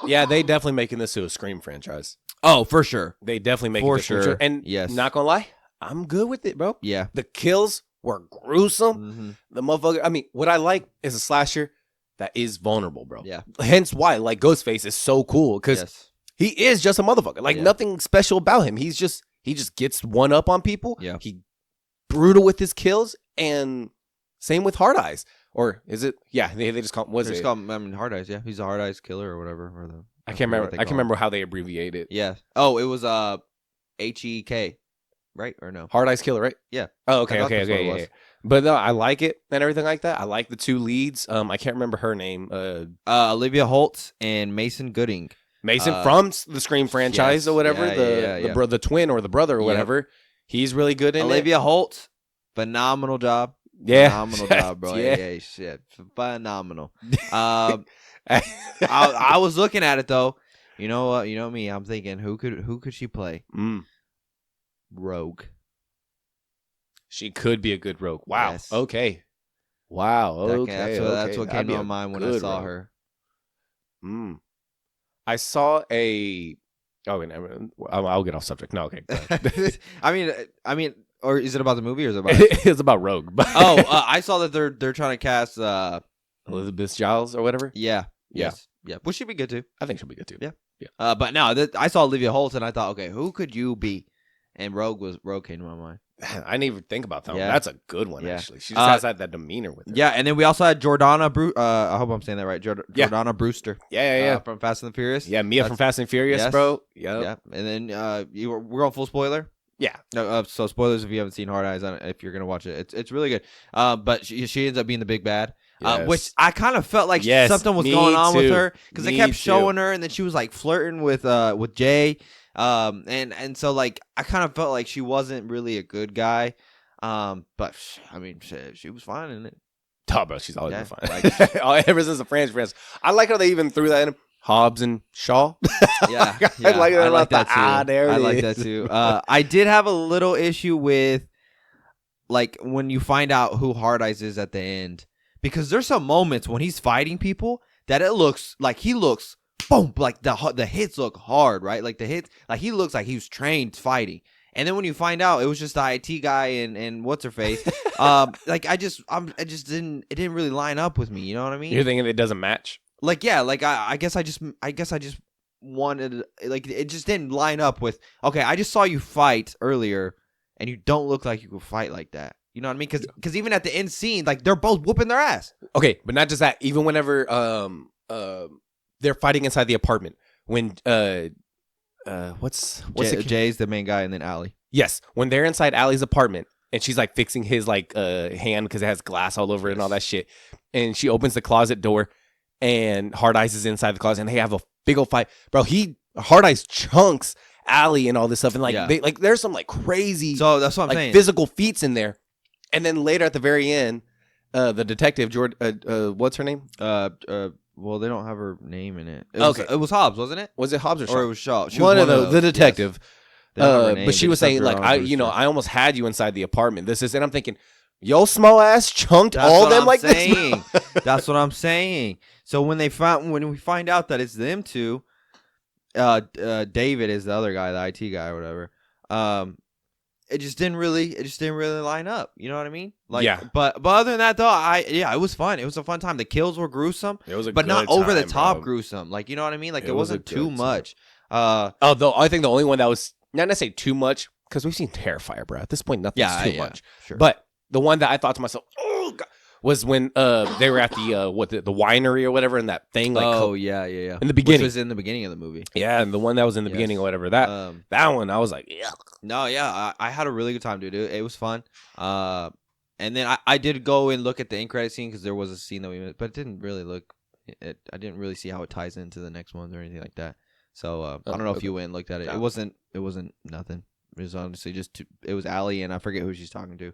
yeah, they definitely making this to a Scream franchise.
Oh, for sure.
They definitely making this
sure.
And not gonna lie, I'm good with it, bro.
Yeah,
the kills were gruesome. The motherfucker. I mean, what I like is a slasher that is vulnerable, bro.
Yeah.
Hence why, like, Ghostface is so cool because he is just a motherfucker. Like, nothing special about him. He just gets one up on people.
Yeah.
He brutal with his kills, and same with Hard Eyes. Or is it? Yeah, they just call him. What is it?
Call him, I mean, Hard Eyes. Yeah, he's a Hard Eyes killer or whatever.
I can't remember. I can remember how they abbreviate it.
Yeah. Oh, it was HEK, right or no?
Hard Eyes Killer, right?
Yeah.
Oh, okay. Yeah. But no, I like it and everything like that. I like the 2 leads. I can't remember her name.
Olivia Holtz and Mason Gooding.
Mason from the Scream franchise or whatever. The twin or the brother or whatever. He's really good in
Olivia Holtz, phenomenal job.
Yeah.
Phenomenal job, bro. Yeah, shit. Phenomenal. I was looking at it though. You know what? You know me. I'm thinking, who could she play? Rogue.
She could be a good Rogue. Wow.
Yes.
Okay. Wow. Okay.
That's what came to my mind when I saw her.
I saw a. Oh, I'll get off subject. No, okay.
I mean, or is it about the movie or is it about?
It's about Rogue.
I saw that they're trying to cast
Elizabeth Giles or whatever.
Yeah. Yes. Yeah. Well, she'd be good too.
I think she'll be good too.
Yeah. But no, I saw Olivia Holt and I thought, okay, who could you be? And Rogue came to my mind.
I didn't even think about that one.
Yeah.
That's a good one,
Yeah.
actually. She just has that demeanor with her.
Yeah, and then we also had Jordana. I hope I'm saying that right.
Yeah.
Jordana Brewster.
Yeah.
From Fast and the Furious.
Yeah, Mia from Fast and Furious,
yes.
bro. Yep.
Yeah, and then we're on full spoiler.
Yeah.
So spoilers if you haven't seen Hard Eyes. If you're gonna watch it, it's really good. But she ends up being the big bad.
Yes.
Which I kind of felt like
Yes,
something was
me
going on with
too.
her because they
Me
kept
too.
showing her, and then she was like flirting with Jay. And so like I kind of felt like she wasn't really a good guy. But I mean, she was fine in it.
Oh, bro, she's always
Yeah,
been fine. Ever since the friends. I like how they even threw that in. Hobbs and Shaw.
Yeah,
I like that,
I like that
too.
too.
There it
I like
is.
that too. I did have a little issue with like when you find out who Hard Eyes is at the end, because there's some moments when he's fighting people that it looks like he looks boom, like the hits look hard, right? Like the hits, like he looks like he was trained fighting. And then when you find out it was just the IT guy and what's her face, like it didn't really line up with me. You know what I mean?
You're thinking it doesn't match?
Like yeah, like I guess I just wanted, like it just didn't line up with, okay, I just saw you fight earlier and you don't look like you could fight like that. You know what I mean? Because even at the end scene, like they're both whooping their ass.
Okay, but not just that. Even whenever they're fighting inside the apartment, when what's
Jay's the main guy, and then Allie.
Yes, when they're inside Allie's apartment and she's like fixing his like hand because it has glass all over it and all that shit, and she opens the closet door and Hard Eyes is inside the closet and they have a big old fight, bro. Hard Eyes chunks Allie and all this stuff, and like there's some like crazy,
so that's what I'm
like
saying,
physical feats in there. And then later at the very end, the detective what's her name?
Well, they don't have her name in it.
It
was Hobbs, wasn't it?
Was it Hobbs or Shaw?
Or it was Shaw. She was
one of those. The detective.
Yes. They don't have her name,
but she
they
was
just have
saying like
Jordana
I almost had you inside the apartment. And I'm thinking, yo, small ass chunked
That's
all
what
them
I'm
like
saying.
this.
That's what I'm saying. So when we find out that it's them two, David is the other guy, the IT guy or whatever. It just didn't really line up. You know what I mean? Like,
yeah.
But other than that though, it was fun. It was a fun time. The kills were gruesome.
It was
but not over the top
bro.
gruesome. Like, you know what I mean? Like
It
it
was
wasn't
a
too
good
much.
Although I think the only one that was not necessarily too much, because we've seen Terrifier, bro. At this point, nothing's too much.
Sure.
But the one that I thought to myself, oh God, was when they were at the winery or whatever, and that thing like
yeah.
in the beginning.
Which was in the beginning of the movie.
Yeah, and the one that was in the beginning or whatever. That one, I was like, yeah.
No, yeah, I had a really good time, dude. It was fun. And then I did go and look at the end credit scene because there was a scene that we missed, but it didn't really look. I didn't really see how it ties into the next ones or anything like that. So I don't know if you went and looked at it.
No.
It wasn't nothing. It was honestly it was Allie and I forget who she's talking to.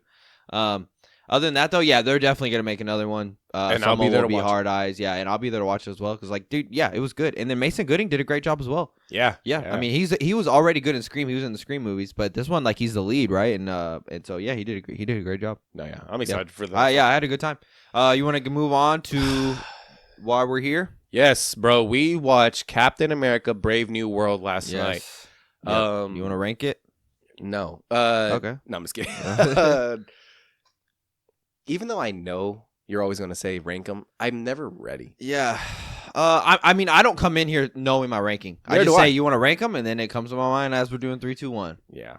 Other than that, though, yeah, they're definitely gonna make another one.
And I'll be there to watch
Hard Eyes, yeah, and I'll be there to watch it as well. Because, like, dude, yeah, it was good. And then Mason Gooding did a great job as well.
Yeah.
I mean, he was already good in Scream. He was in the Scream movies, but this one, like, he's the lead, right? And so yeah, he did a great job.
No, yeah, I'm excited for that.
Yeah, I had a good time. You want to move on to why we're here?
Yes, bro. We watched Captain America: Brave New World last night.
Yep. You want to rank it?
No.
Okay.
No, I'm just kidding. Even though I know you're always going to say rank them, I'm never ready.
Yeah. I mean, I don't come in here knowing my ranking. I just say you want to rank them, and then it comes to my mind as we're doing 3, 2, 1.
Yeah.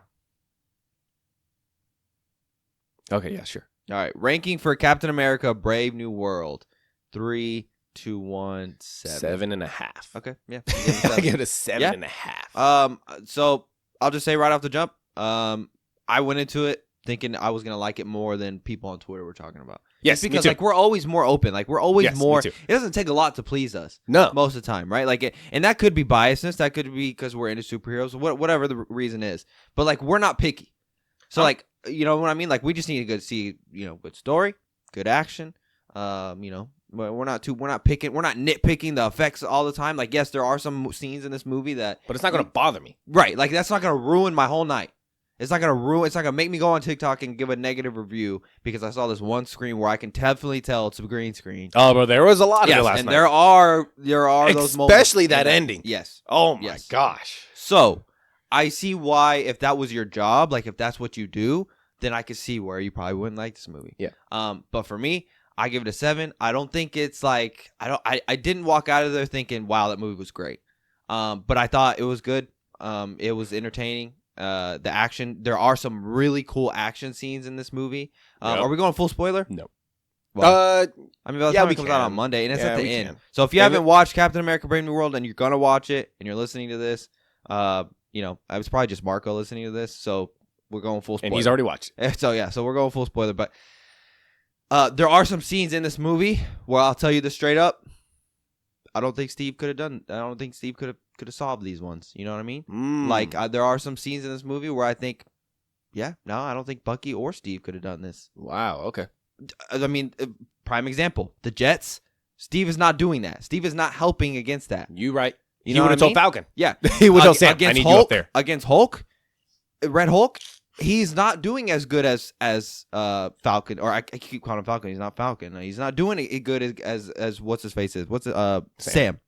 Okay, yeah, sure.
All right. Ranking for Captain America: Brave New World. 3, 2, 1, 7.
7.5.
Okay. Yeah.
I give it a 7.5.
So I'll just say right off the jump, I went into it thinking I was gonna like it more than people on Twitter were talking about.
Yes,
because
me too.
like we're always more open. Like we're always
Yes,
more.
me too.
It doesn't take a lot to please us.
No.
Most of the time, right? Like, and that could be biasness. That could be because we're into superheroes. Whatever the reason is. But like we're not picky. So like you know what I mean? Like we just need to see good story, good action. We're not picking. We're not nitpicking the effects all the time. Like yes, there are some scenes in this movie that.
But it's not going to bother me.
Right. Like that's not gonna ruin my whole night. It's not gonna make me go on TikTok and give a negative review because I saw this one screen where I can definitely tell it's a green screen.
Oh, but there was a lot of it last
and
night.
there are those moments,
especially that ending.
Yes.
Oh my gosh.
So I see why if that was your job, like if that's what you do, then I could see where you probably wouldn't like this movie.
Yeah.
But for me, I give it a 7. I don't think it's like I didn't walk out of there thinking, wow, that movie was great. But I thought it was good. It was entertaining. the action. There are some really cool action scenes in this movie.
Yep.
Are we going full spoiler?
No.
Well, I mean, by the
yeah,
time
we
it comes out
can.
on Monday, and it's
Yeah,
at the
we
end.
can.
So if you
And
haven't watched Captain America: Brave New World and you're gonna watch it, and you're listening to this, you know, I was probably just Marco listening to this, so we're going full spoiler.
And he's already watched it.
So yeah, so we're going full spoiler, but there are some scenes in this movie where I'll tell you this straight up. I don't think Steve could have solved these ones. You know what I mean? Like there are some scenes in this movie where I think, I don't think Bucky or Steve could have done this.
Wow. Okay.
I mean, prime example, the Jets. Steve is not doing that. Steve is not helping against that.
You right.
You
He
know
would
what
have
I
told
mean?
Falcon.
Yeah,
He would have Sam. I
against
need
Hulk,
you up there.
Against Hulk, Red Hulk. He's not doing as good as Falcon, or I keep calling him Falcon. He's not Falcon. He's not doing it good as what's his face is. What's it? Sam.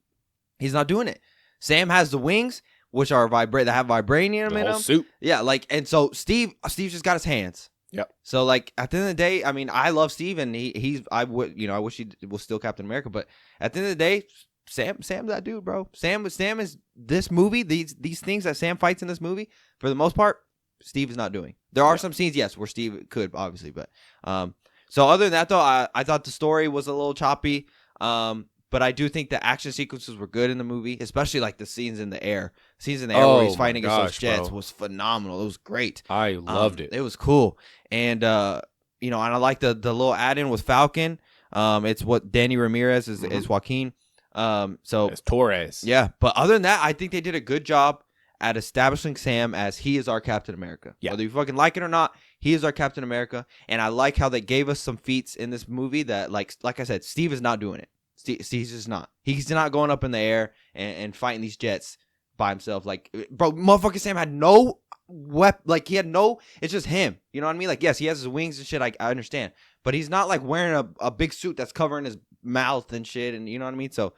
He's not doing it. Sam has the wings, which are that have vibranium
The
in
whole
them.
suit.
Yeah, and so Steve's just got his hands.
Yep.
So at the end of the day, I mean, I love Steve, and I wish he was still Captain America, but at the end of the day, Sam's that dude, bro. Sam is this movie. These things that Sam fights in this movie, for the most part, Steve is not doing. There are some scenes, yes, where Steve could obviously, but so other than that though, I thought the story was a little choppy. But I do think the action sequences were good in the movie, especially like the scenes in the air. Scenes in the air where he's fighting against those jets was phenomenal. It was great.
I loved it.
It was cool. And and I like the little add-in with Falcon. It's what Danny Ramirez is Joaquin. So
It's Torres.
yeah, but other than that, I think they did a good job at establishing Sam as he is our Captain America.
Yeah.
Whether you fucking like it or not, he is our Captain America. And I like how they gave us some feats in this movie that, like I said, Steve is not doing it. Steve's just not. He's not going up in the air and fighting these jets by himself. Like, bro, motherfucking Sam had no weapon. Like, he had no. It's just him. You know what I mean? Like, yes, he has his wings and shit. I understand, but he's not like wearing a big suit that's covering his mouth and shit. And you know what I mean? So,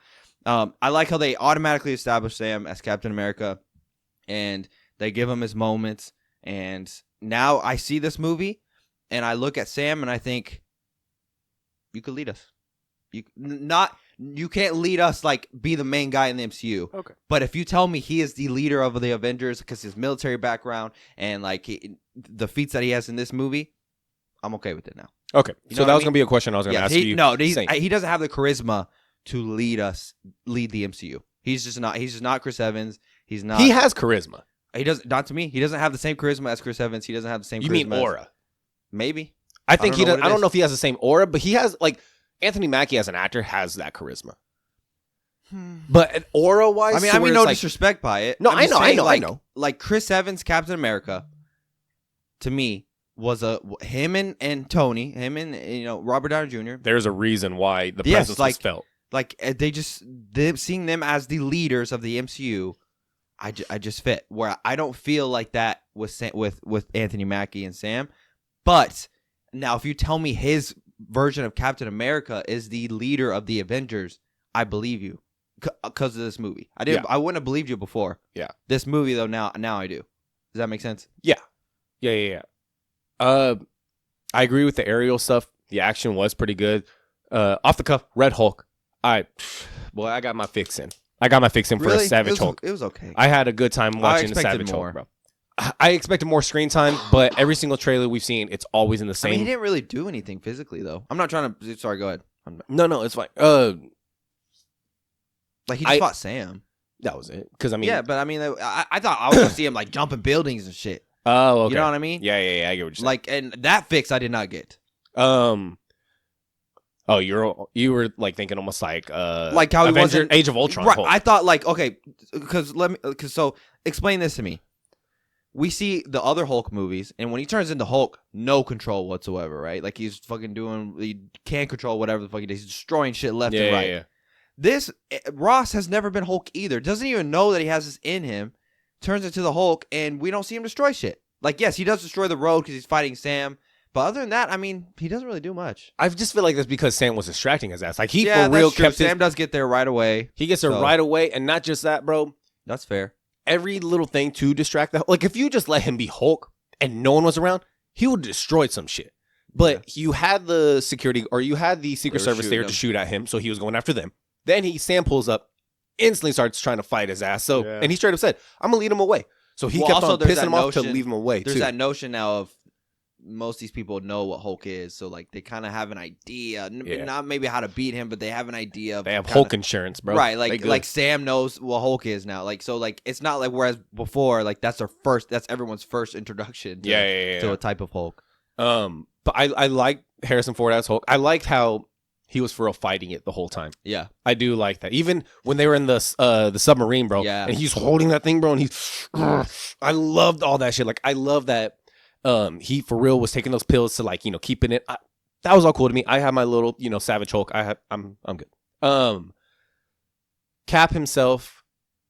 I like how they automatically establish Sam as Captain America, and they give him his moments. And now I see this movie, and I look at Sam, and I think, you could lead us. You can't lead us, like, be the main guy in the MCU.
Okay.
But if you tell me he is the leader of the Avengers because his military background and like the feats that he has in this movie, I'm okay with it now.
Okay.
You
So
know
that
what
was
I
going to be a question I was going to ask you.
No,
Same.
he doesn't have the charisma to lead the MCU. He's just not Chris Evans. He's not.
He has charisma.
He doesn't. Not to me. He doesn't have the same charisma as Chris Evans. He doesn't have the same.
You
charisma
mean
as-
aura?
Maybe.
I think he
don't know
does.
what it
I don't
is.
know if he has the same aura, but he has, like, Anthony Mackie as an actor has that charisma. But aura wise,
I mean, no disrespect by it.
No,
I'm
I
just
know, I
saying,
know, I
like,
know.
Like Chris Evans, Captain America, to me was him and Tony, him and Robert Downey Jr.
There's a reason why the
Yes,
presence
like-
was felt.
Like seeing them as the leaders of the MCU, I just fit where I don't feel like that with Anthony Mackie and Sam. But now, if you tell me his version of Captain America is the leader of the Avengers, I believe you because of this movie. I wouldn't have believed you before.
Yeah.
This movie though, now I do. Does that make sense?
Yeah. I agree with the aerial stuff. The action was pretty good. Off the cuff, Red Hulk. I got my fix in. For a Savage Hulk.
It was okay.
I had a good time watching the
expected
Savage
more.
Hulk, bro. I expected more screen time, but every single trailer we've seen, it's always in the
I
same.
mean, he didn't really do anything physically though. I'm not trying to. Sorry, go ahead.
No, it's fine.
Like he just fought Sam.
That was it. Because I mean,
Yeah, but I mean, I thought I was gonna see him like jumping buildings and shit.
oh, okay.
You know what I mean?
Yeah. I get what you're saying.
Like, and that fix I did not get.
Oh, you were like thinking almost like
Like how he
Avenger,
wasn't
Age of Ultron.
Right.
Hulk.
I thought like okay, because so explain this to me. We see the other Hulk movies, and when he turns into Hulk, no control whatsoever, right? Like he's fucking he can't control whatever the fuck he does. He's destroying shit left and right.
Yeah.
This Ross has never been Hulk either. Doesn't even know that he has this in him. Turns into the Hulk, and we don't see him destroy shit. Like yes, he does destroy the road because he's fighting Sam. But other than that, I mean, he doesn't really do much.
I just feel like that's because Sam was distracting his ass. Like he
Yeah,
for real
that's true.
kept
Sam does get there right away.
He gets there
So-
right away, and not just that, bro.
That's fair.
Every little thing to distract the like if you just let him be Hulk and no one was around, he would destroy some shit. But you had the security or you had the Secret
They were
Service there
shooting
to
him.
shoot at him, so he was going after them. Then Sam pulls up, instantly starts trying to fight his ass. So and he straight up said, "I'm gonna lead him away." So he
Well,
kept
also,
on
there's
pissing
that
him off to
notion-
leave him away
There's
too.
that notion now of most of these people know what Hulk is, so like they kind of have an idea,
Yeah.
not maybe how to beat him, but they have an idea of
They have
kinda-
Hulk insurance, bro.
right?
They
Like
good.
like Sam knows what Hulk is now, like so like it's not like whereas before like that's everyone's first introduction to, to a type of Hulk.
But I like Harrison Ford as Hulk. I liked how he was for real fighting it the whole time.
Yeah,
I do like that. Even when they were in the submarine, bro.
Yeah.
And he's holding that thing, bro, and he's I loved all that shit. Like I love that he for real was taking those pills to like, keeping it. That was all cool to me. I have my little, Savage Hulk. I'm good. Cap himself,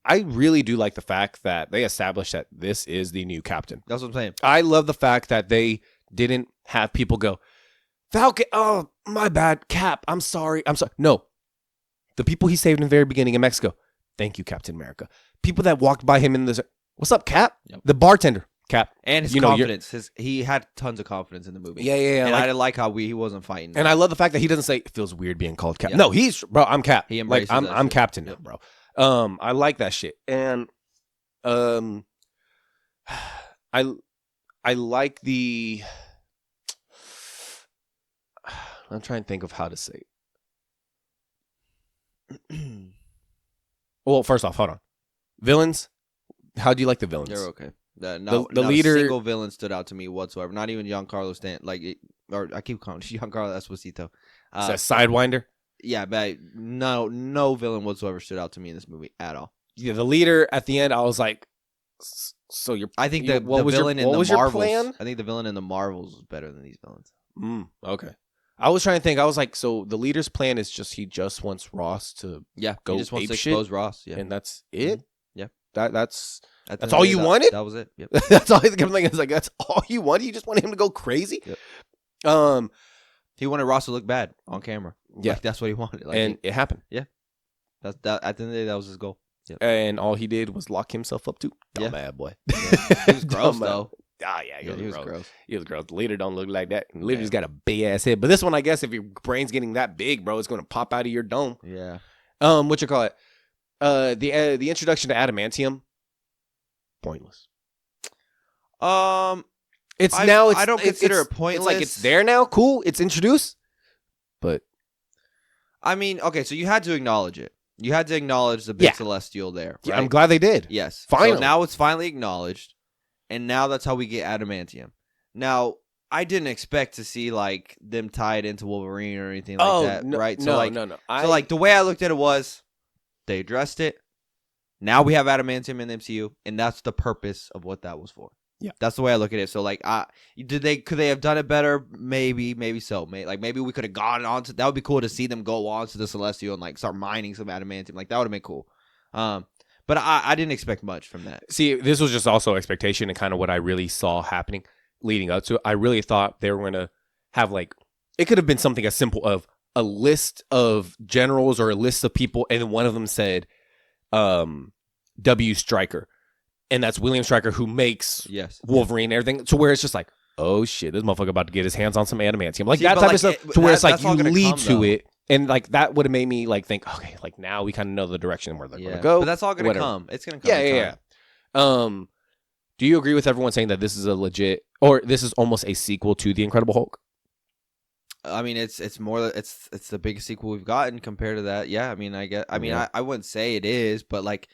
I really do like the fact that they established that this is the new captain.
that's what I'm saying.
I love the fact that they didn't have people go, Falcon, oh, my bad, Cap, I'm sorry. No. The people he saved in the very beginning in Mexico, thank you, Captain America. People that walked by him in the, what's up, Cap?
Yep.
The bartender, Cap.
And his confidence, he had tons of confidence in the movie.
Yeah.
And
like,
I didn't like how he wasn't fighting.
and I love the fact that he doesn't say, it feels weird being called Cap.
Yeah.
No, bro, I'm Cap.
He embraces
like,
that
I'm
shit.
Captain now,
Yep.
bro. I like that shit. And I like the, I'm trying to think of how to say it. Well, first off, hold on. Villains. How do you like the villains?
They're okay.
The
Not
leader-
a single villain stood out to me whatsoever. Not even Giancarlo or I keep calling him Giancarlo Esposito.
Is that Sidewinder?
Yeah, but no villain whatsoever stood out to me in this movie at all.
Yeah, the leader at the end. I was like, so you're.
I think
the
villain in
what
the
was
Marvels.
your plan?
I think the villain in the Marvels was better than these villains.
Okay. I was trying to think. I was like, so the leader's plan is he just wants Ross to,
Yeah,
Go
he just wants to
apeshit?
expose Ross. Yeah,
and that's it.
Yeah.
That's
At the
that's
end
all
of the
you
day,
wanted?
That was it. Yep.
that's all. I kept thinking. It's like that's all you wanted. You just wanted him to go crazy.
Yep. He wanted Ross to look bad on camera.
Yeah.
Like, that's what he wanted. Like,
And it happened.
that's that. At the end of the day, that was his goal. Yep.
And all he did was lock himself up too.
Yeah.
Bad boy.
He was gross
Dumb
though.
Ah, yeah,
He was gross.
He was gross. The leader don't look like that. The leader's got a big ass head. But this one, I guess, if your brain's getting that big, bro, it's going to pop out of your dome.
Yeah.
What you call it? The introduction to adamantium, pointless. It's
I
now.
I don't consider it
It's
pointless.
like it's there now. Cool. It's introduced. But
I mean, okay, so you had to acknowledge it. You had to acknowledge the big
Yeah.
celestial there.
yeah,
Right?
I'm glad they did.
Yes.
Finally.
So now it's finally acknowledged, and now that's how we get adamantium. Now, I didn't expect to see like them tied into Wolverine or anything like that,
no,
right?
No,
So like,
no.
so like the way I looked at it was, they addressed it. Now we have adamantium in the MCU, and that's the purpose of what that was for.
Yeah.
That's the way I look at it. So like, could they have done it better? Maybe so. Maybe we could have gone on to, that would be cool to see them go on to the Celestial and like start mining some adamantium. Like that would have been cool. But I didn't expect much from that.
See, this was just also expectation and kind of what I really saw happening leading up to it. I really thought they were going to have like, it could have been something as simple of a list of generals or a list of people, and then one of them said, W. Stryker. And that's William Stryker, who makes
Yes.
Wolverine and everything. To where it's just like, oh shit, this motherfucker about to get his hands on some adamantium. Like
See,
that
but,
type
like,
of stuff.
it-
To where it's like
that's all
you
gonna
lead
come,
to
though.
it. And like that would have made me like think, okay, like now we kind of know the direction where they're going
Yeah.
to go.
But that's all going to
whatever.
come. It's going to come.
Yeah,
in
yeah,
time.
yeah. Do you agree with everyone saying that this is a legit, or this is almost a sequel to The Incredible Hulk?
I mean, it's more. It's the biggest sequel we've gotten compared to that. Yeah. I mean,
Yeah.
I wouldn't say it is, but like.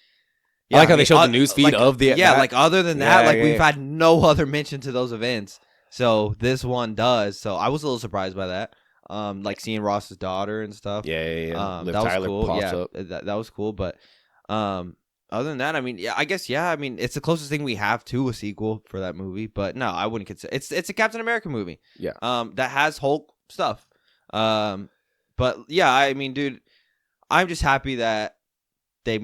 I like how they
mean,
showed the news feed
like,
of the
yeah,
that.
like other than that,
Yeah,
like
yeah,
we've
yeah.
had no other mention to those events. So this one does. So I was a little surprised by that. Like seeing Ross's daughter and stuff.
Yeah. Liv
that was
Tyler
cool.
pops
Yeah,
up.
that was cool. But other than that, I mean, yeah, I guess yeah. I mean, it's the closest thing we have to a sequel for that movie. But no, I wouldn't consider it's a Captain America movie.
Yeah.
That has Hulk stuff. But yeah, I mean, dude, I'm just happy that they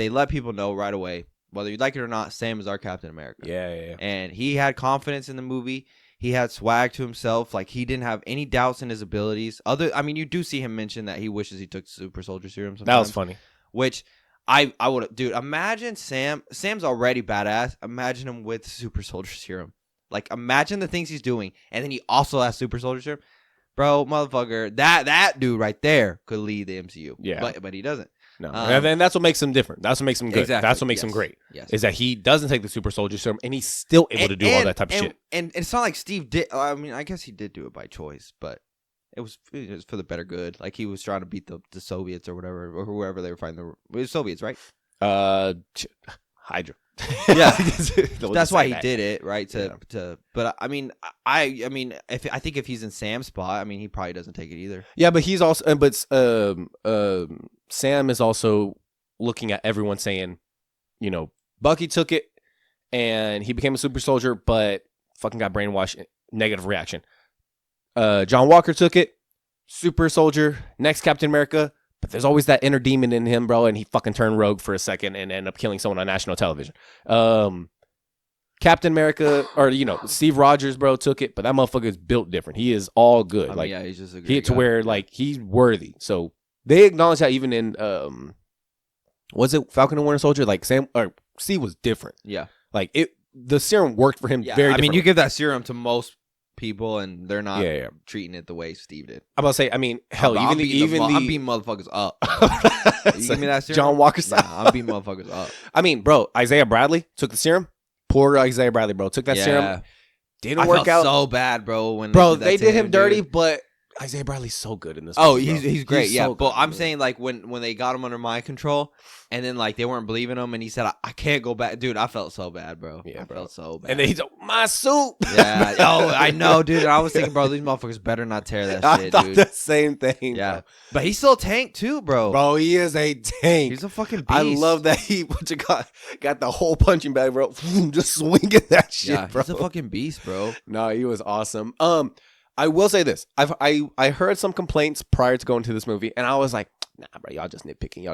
let people know right away, whether you like it or not, Sam is our Captain America.
Yeah.
And he had confidence in the movie. He had swag to himself. Like he didn't have any doubts in his abilities. I mean, you do see him mention that he wishes he took Super Soldier Serum sometimes.
That was funny.
Which I would, dude, imagine Sam's already badass. Imagine him with Super Soldier Serum. Like imagine the things he's doing. And then he also has Super Soldier Serum. Bro, motherfucker, that dude right there could lead the MCU.
Yeah.
But he doesn't.
No, and that's what makes him different. That's what makes him good.
Exactly.
That's what makes him great.
Yes.
Is that he doesn't take the super soldier serum and he's still able to do all that type of shit.
And it's not like Steve did. I mean, I guess he did do it by choice, but it was for the better good. Like he was trying to beat the Soviets or whatever, or whoever they were fighting. It was Soviets, right?
Hydra.
Yeah, that's why he did it, right? But I mean, I think if he's in Sam's spot, I mean, he probably doesn't take it either.
Yeah, but he's also, Sam is also looking at everyone saying, you know, Bucky took it and he became a super soldier, but fucking got brainwashed. Negative reaction. John Walker took it, super soldier, next Captain America. But there's always that inner demon in him, bro, and he fucking turned rogue for a second and ended up killing someone on national television. Captain America, or, you know, Steve Rogers, bro, took it, but that motherfucker is built different. He is all good.
I mean,
like,
yeah, he's just a great
to
guy.
where, like, he's worthy. So they acknowledge that even in, was it Falcon and Winter Soldier? Like, Sam, or Steve was different.
Yeah.
Like, the serum worked for him very differently.
I mean, you give that serum to most people, and they're not treating it the way Steve did.
I'm about to say, I mean, hell,
I'm beating motherfuckers up. You give me that serum?
John Walker style.
Nah, I'm beating motherfuckers up.
I mean, bro, Isaiah Bradley took the serum. Poor Isaiah Bradley, bro, took that serum. Didn't work out
so bad, bro. When
they did him dirty, but Isaiah Bradley's so good in this.
Oh,
movie,
he's great.
He's
yeah,
so
but
good,
I'm
dude.
saying like when they got him under my control, and then like they weren't believing him, and he said I can't go back, dude. I felt so bad, bro.
Yeah,
I
bro.
felt so bad.
And then he's like, my suit.
Yeah. Oh, I know, dude. I was thinking, bro, these motherfuckers better not tear that
I
shit,
thought
dude.
the same thing.
Yeah,
bro.
but he's still a tank too, bro.
Bro, he is a tank.
He's a fucking beast.
I love that he got the whole punching bag, bro. Just swinging that shit,
Yeah,
bro.
he's a fucking beast, bro.
No, he was awesome. I will say this. I heard some complaints prior to going to this movie, and I was like, nah, bro, y'all just nitpicking.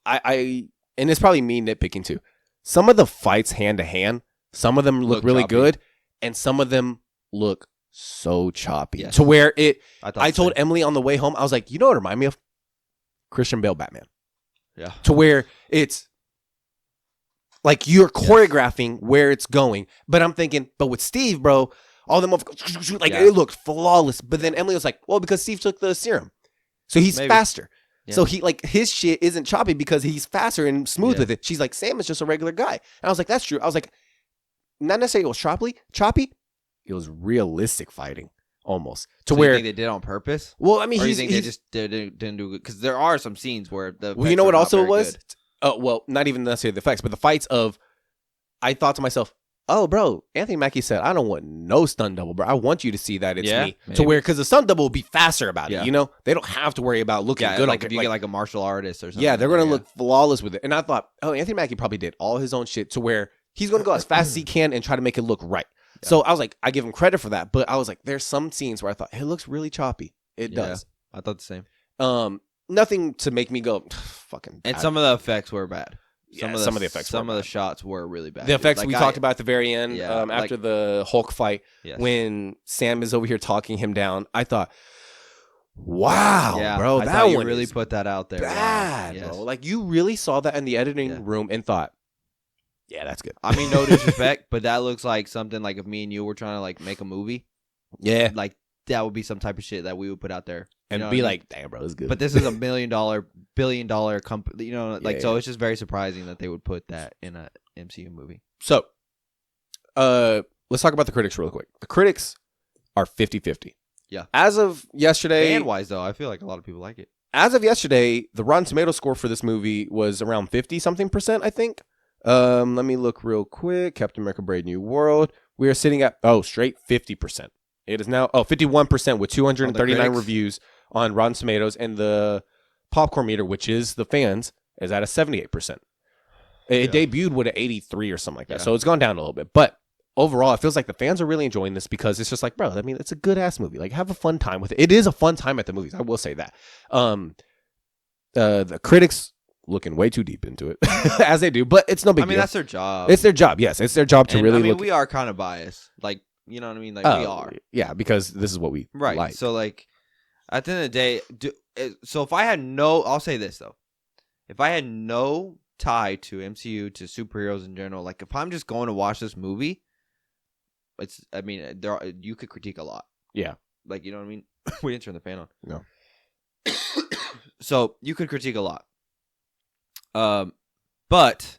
And it's probably me nitpicking too. Some of the fights hand to hand, some of them look really
choppy.
good, and some of them look so choppy.
Yes.
To where
I
told Emily on the way home, I was like, you know what it reminded me of? Christian Bale Batman.
Yeah.
To where it's like you're choreographing where it's going. But I'm thinking, but with Steve, bro, all the motherfuckers, like it looked flawless. But then Emily was like, well, because Steve took the serum. So he's faster. Yeah. So he like his shit isn't choppy because he's faster and smooth with it. She's like, Sam is just a regular guy. And I was like, that's true. I was like, not necessarily it was choppy. It was realistic fighting almost. To
so
where
you think they did it on purpose?
Well, I mean,
or you think they just didn't do good? Because there are some scenes where the
well, you know what also it was?
Good.
Well, not even necessarily the effects, but the fights of. I thought to myself, oh, bro, Anthony Mackie said, I don't want no stunt double, bro. I want you to see that it's me. Maybe. To where, because the stunt double will be faster about it, you know? They don't have to worry about looking good.
Like if you get like a martial artist or something.
Yeah, they're going to look flawless with it. And I thought, oh, Anthony Mackie probably did all his own shit to where he's going to go as fast as he can and try to make it look right. Yeah. So I was like, I give him credit for that. But I was like, there's some scenes where I thought, it looks really choppy. It does.
I thought the same.
Nothing to make me go, fucking.
And some of the effects were bad.
Some of the effects.
Some of the shots were really bad.
The effects we talked about at the very end,
Yeah,
after the Hulk fight, when Sam is over here talking him down. I thought, wow, bro,
I
that
you
one
really put that out there.
bad,
Yes.
bro. Like you really saw that in the editing room and thought, yeah, that's good.
I mean, no disrespect, but that looks like something like if me and you were trying to like make a movie.
Yeah,
like that would be some type of shit that we would put out there.
And be like, damn, bro, it's good.
But this is $1 million, billion-dollar company. You know, like so it's just very surprising that they would put that in a MCU movie.
So, let's talk about the critics real quick. The critics are 50-50.
Yeah.
As of yesterday,
fan-wise though, I feel like a lot of people like it.
As of yesterday, the Rotten Tomato score for this movie was around 50-something%, I think. Let me look real quick. Captain America: Brave New World. We are sitting at straight 50%. It is now 51% with 239 reviews on Rotten Tomatoes, and the popcorn meter, which is the fans, is at a 78%. It debuted with an 83 or something like that, so it's gone down a little bit. But overall, it feels like the fans are really enjoying this because it's just like, bro, I mean, it's a good ass movie. Like, have a fun time with it. It is a fun time at the movies. I will say that. The critics looking way too deep into it, as they do, but it's no big deal.
I mean, that's their job.
It's their job. Yes, it's their job to really.
I mean,
look.
We are kind of biased, like. You know what I mean? Like, we are.
Yeah, because this is what we like.
So, like, at the end of the day, so if I had I'll say this, though. If I had no tie to MCU, to superheroes in general, like, if I'm just going to watch this movie, you could critique a lot.
Yeah.
Like, you know what I mean? We didn't turn the fan on.
No.
So you could critique a lot. But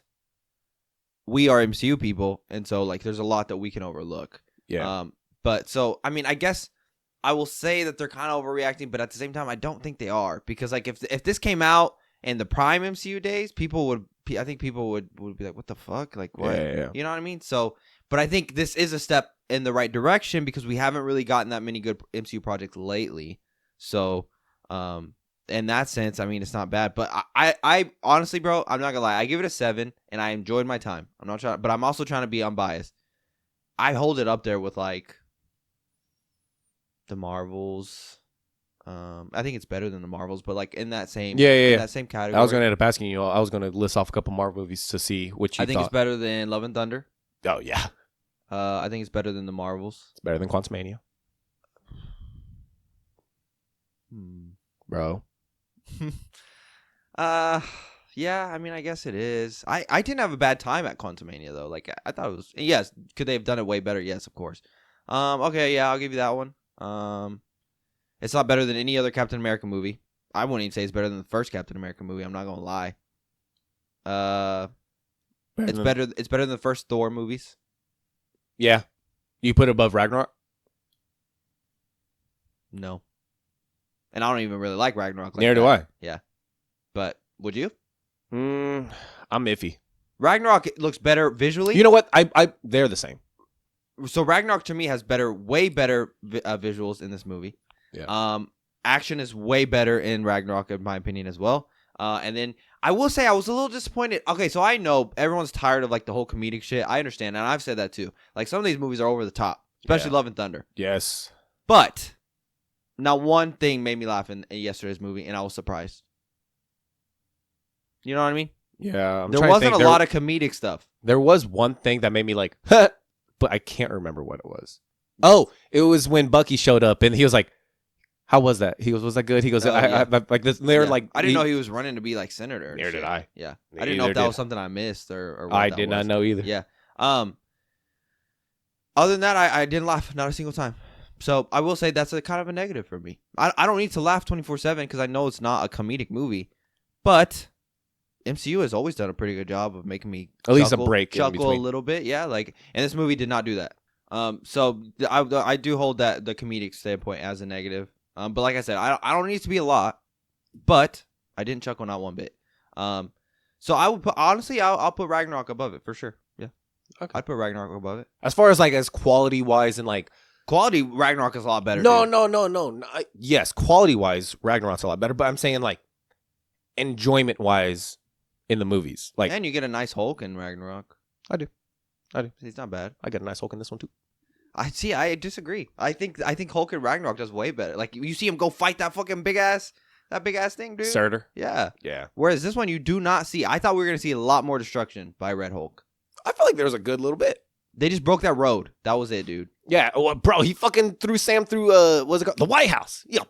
we are MCU people, and so like there's a lot that we can overlook.
Yeah.
But so I mean, I guess I will say that they're kind of overreacting, but at the same time, I don't think they are, because like if this came out in the prime MCU days, I think people would be like, what the fuck, like what,
Yeah.
you know what I mean? So, but I think this is a step in the right direction because we haven't really gotten that many good MCU projects lately. So, in that sense, I mean, it's not bad. But I honestly, bro, I'm not gonna lie, I give it a 7, and I enjoyed my time. I'm not trying, but I'm also trying to be unbiased. I hold it up there with like the Marvels. I think it's better than the Marvels, but like in that same in that same category.
I was gonna end up asking you. I was gonna list off a couple Marvel movies to see what you
I think
thought.
it's better than Love and Thunder.
Oh yeah,
I think it's better than the Marvels.
it's better than Quantumania, bro.
Yeah, I mean, I guess it is. I didn't have a bad time at Quantumania though. Like I thought it was. Yes, could they have done it way better? Yes, of course. Okay, yeah, I'll give you that one. It's not better than any other Captain America movie. I wouldn't even say it's better than the first Captain America movie. I'm not gonna lie. It's better. It's better than the first Thor movies.
Yeah, you put it above Ragnarok.
No, and I don't even really like Ragnarok. Like
Neither do I.
Yeah, but would you?
I'm iffy.
Ragnarok looks better visually.
You know what? They're the same.
So Ragnarok to me has way better visuals in this movie.
Yeah.
Action is way better in Ragnarok, in my opinion, as well. And then I will say I was a little disappointed. Okay, so I know everyone's tired of like the whole comedic shit. I understand, and I've said that too. Like some of these movies are over the top, especially Love and Thunder.
Yes.
But now one thing made me laugh in yesterday's movie, and I was surprised. You know what I mean?
Yeah.
There wasn't a lot of comedic stuff.
There was one thing that made me like, huh, but I can't remember what it was. Oh, it was when Bucky showed up and he was like, "How was that?" He goes, "Was that good?" He goes, I like this. They were like,
I didn't know he was running to be like senator.
Neither did I.
Yeah,
Neither
I didn't know if that
did.
was something I missed or what
I
that
did
was.
not know either.
Yeah. Other than that, I didn't laugh not a single time. So I will say that's a kind of a negative for me. I don't need to laugh 24/7 because I know it's not a comedic movie, but MCU has always done a pretty good job of making me
At least a break in
chuckle a
between.
little bit. Yeah, like, and this movie did not do that. So I do hold that the comedic standpoint as a negative. But like I said, I don't need it to be a lot, but I didn't chuckle not one bit. So I would put, honestly, I'll put Ragnarok above it for sure. Yeah,
Okay.
I'd put Ragnarok above it.
As far as like as quality wise and like
Quality, Ragnarok is a lot better.
no,
dude.
no. Yes, quality wise, Ragnarok's a lot better. But I'm saying like enjoyment wise in the movies, like
And you get a nice Hulk in Ragnarok.
I do.
He's not bad.
I got a nice Hulk in this one too.
I disagree. I think Hulk in Ragnarok does way better. Like you see him go fight that fucking big ass thing, dude.
Surtur.
Yeah.
Yeah.
Whereas this one you do not see. I thought we were gonna see a lot more destruction by Red Hulk.
I feel like there was a good little bit.
They just broke that road. That was it, dude.
Yeah, well, bro, he fucking threw Sam through what's it called? The White House. Yeah.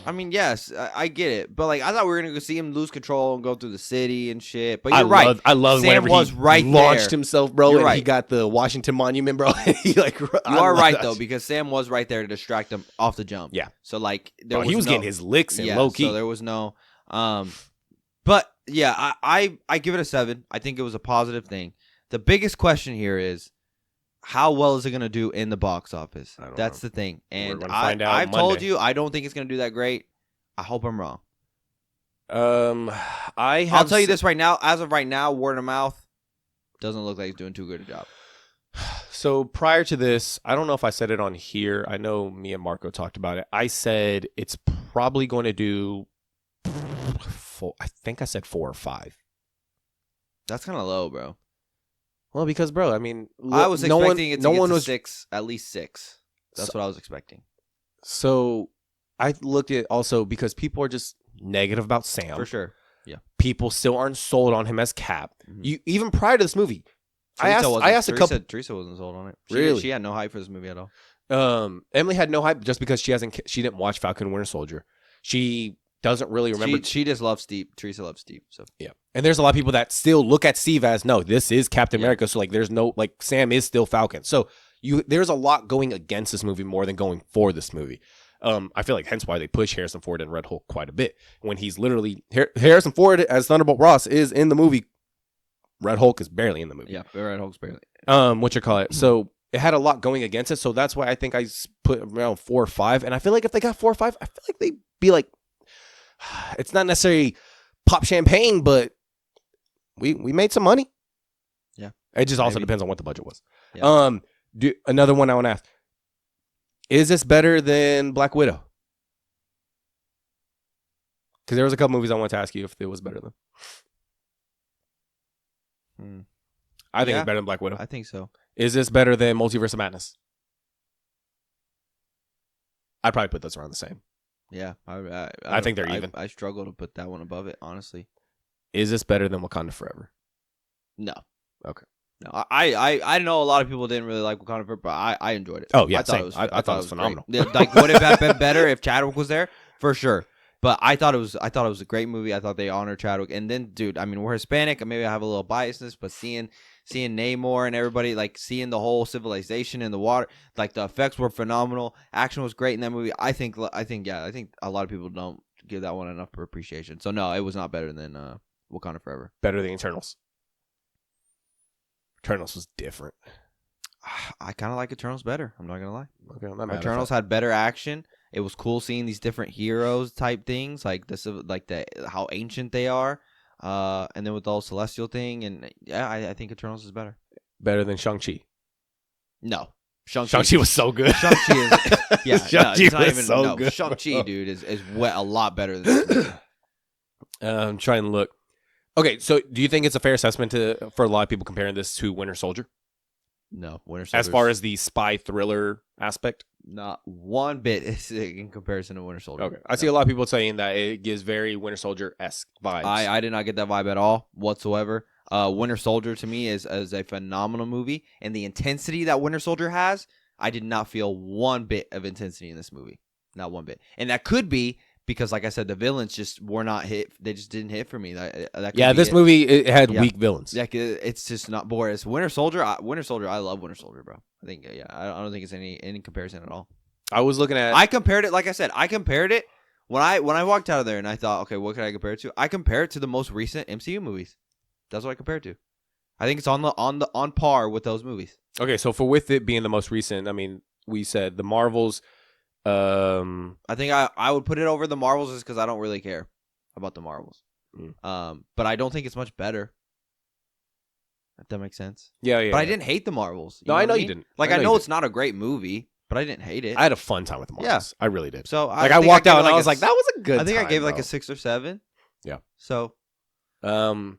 I mean, yes, I get it, but like I thought we were gonna go see him lose control and go through the city and shit. But you're right.
I love
Sam
whenever
was
he
right
launched
there.
himself, bro,
You're
and
right.
he got the Washington Monument, bro. He like
You are right though, because Sam was right there to distract him off the jump.
Yeah.
So like
he was getting his licks in low key.
So there was no. But yeah, I give it a 7. I think it was a positive thing. The biggest question here is, how well is it going to do in the box office? That's the thing. And
gonna find out
I've told
Monday.
you, I don't think it's going to do that great. I hope I'm wrong.
I'll
tell you this right now. As of right now, word of mouth doesn't look like he's doing too good a job.
So prior to this, I don't know if I said it on here. I know me and Marco talked about it. I said it's probably going to do 4. I think I said 4 or 5.
That's kind of low, bro.
Well, because bro, I mean,
I was expecting it to get to
was
6, at least 6. That's what I was expecting.
So I looked at also because people are just negative about Sam.
For sure. Yeah.
People still aren't sold on him as Cap.
Mhm.
You even prior to this movie, I asked a couple.
Teresa wasn't sold on it.
Really?
She had no hype for this movie at all.
Emily had no hype just because she didn't watch Falcon and Winter Soldier. She doesn't really remember.
She just loves Steve. Teresa loves Steve. So
Yeah. And there's a lot of people that still look at Steve as, no, this is Captain
Yeah.
America. So like there's no, like Sam is still Falcon. So there's a lot going against this movie more than going for this movie. I feel like hence why they push Harrison Ford and Red Hulk quite a bit. When he's literally Harrison Ford as Thunderbolt Ross is in the movie, Red Hulk is barely in the movie.
Yeah, Red Hulk's barely.
What you call it? So it had a lot going against it. So that's why I think I put around 4 or 5. And I feel like if they got 4 or 5, I feel like they'd be like, it's not necessarily pop champagne, but we made some money.
Yeah,
it just also depends on what the budget was.
Yeah.
Another one I want to ask. Is this better than Black Widow? Because there was a couple movies I wanted to ask you if it was better than. I think it's better than Black Widow.
I think so.
Is this better than Multiverse of Madness? I'd probably put those around the same.
Yeah,
I think they're even.
I struggle to put that one above it, honestly.
Is this better than Wakanda Forever?
No.
Okay.
No, I know a lot of people didn't really like Wakanda Forever, but I enjoed it.
Oh yeah,
I thought it was.
I thought it was phenomenal.
Like, would it have been better if Chadwick was there? For sure. But I thought it was a great movie. I thought they honored Chadwick. And then, dude, I mean, we're Hispanic, and maybe I have a little biasness, but seeing Namor and everybody, like seeing the whole civilization in the water, like the effects were phenomenal. Action was great in that movie. I think a lot of people don't give that one enough appreciation. So no, it was not better than Wakanda Forever.
Better than Eternals. Eternals was different.
I kind of like Eternals better. I'm not gonna lie.
Okay, I'm not mad at
Eternals
that.
had better action. It was cool seeing these different heroes type things, like how ancient they are, and then with the whole celestial thing, and yeah, I think Eternals is better.
Better than Shang-Chi.
No,
Shang-Chi was so good.
Shang-Chi is yeah,
Shang-Chi was so good.
Shang-Chi, dude, is a lot better than this movie.
I'm trying to look. Okay, so do you think it's a fair assessment for a lot of people comparing this to Winter Soldier?
No, Winter Soldier.
As far as the spy thriller aspect?
Not one bit is in comparison to Winter Soldier.
Okay. I see a lot of people saying that it gives very Winter Soldier-esque vibes.
I did not get that vibe at all whatsoever. Winter Soldier to me is a phenomenal movie, and the intensity that Winter Soldier has, I did not feel one bit of intensity in this movie. Not one bit. And that could be because, like I said, the villains just were not hit. They just didn't hit for me.
This movie it had weak villains.
Like it's just not boring. It's Winter Soldier. I love Winter Soldier, bro. I think I don't think it's any comparison at all.
I was looking at.
I compared it. Like I said, I compared it when I walked out of there, and I thought, okay, what could I compare it to? I compare it to the most recent MCU movies. That's what I compared it to. I think it's on par with those movies.
Okay, so with it being the most recent, I mean, we said the Marvels.
I think I would put it over the Marvels just because I don't really care about the Marvels. But I don't think it's much better. If that makes sense.
Yeah.
But I didn't hate the Marvels.
No, I know you didn't.
Like I know it's not a great movie, but I didn't hate it.
I had a fun time with the Marvels. Yeah. I really did.
So
I walked out and I was like, that was a good time.
I think I gave like a 6 or 7.
Yeah.
So
I'm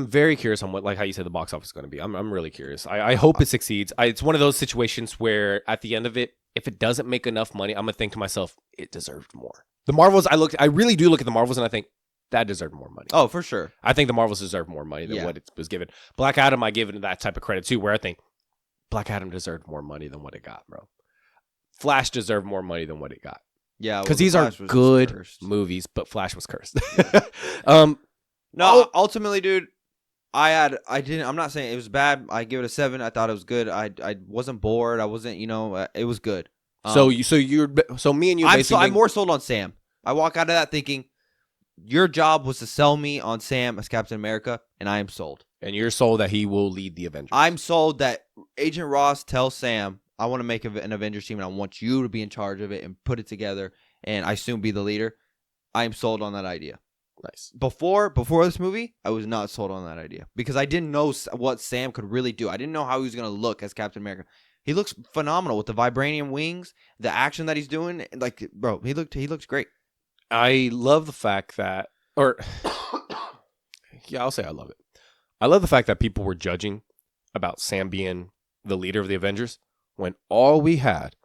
very curious on what, like how you said the box office is going to be. I'm really curious. I hope it succeeds. It's one of those situations where at the end of it, if it doesn't make enough money, I'm gonna think to myself, it deserved more. The Marvels, I really do look at the Marvels and I think that deserved more money.
Oh, for sure.
I think the Marvels deserve more money than what it was given. Black Adam, I give it that type of credit too, where I think Black Adam deserved more money than what it got, bro. Flash deserved more money than what it got.
Yeah,
because these are good movies, but Flash was cursed.
No, ultimately, dude, I'm not saying it was bad. I give it a 7. I thought it was good. I wasn't bored. I wasn't, it was good.
So me and you basically.
I'm more sold on Sam. I walk out of that thinking your job was to sell me on Sam as Captain America, and I am sold.
And you're sold that he will lead the Avengers.
I'm sold that Agent Ross tells Sam, I want to make an Avengers team, and I want you to be in charge of it and put it together, and I soon be the leader. I am sold on that idea.
Nice.
Before this movie, I was not sold on that idea because I didn't know what Sam could really do. I didn't know how he was going to look as Captain America. He looks phenomenal with the vibranium wings, the action that he's doing. Like, bro, he looks great.
I love the fact that, I'll say I love it. I love the fact that people were judging about Sam being the leader of the Avengers when all we had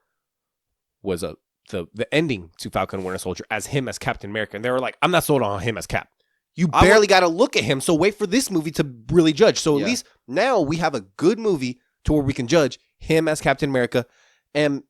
was the ending to Falcon and Winter Soldier as him as Captain America. And they were like, I'm not sold on him as Cap. You barely got to look at him, so wait for this movie to really judge. So at least now we have a good movie to where we can judge him as Captain America. And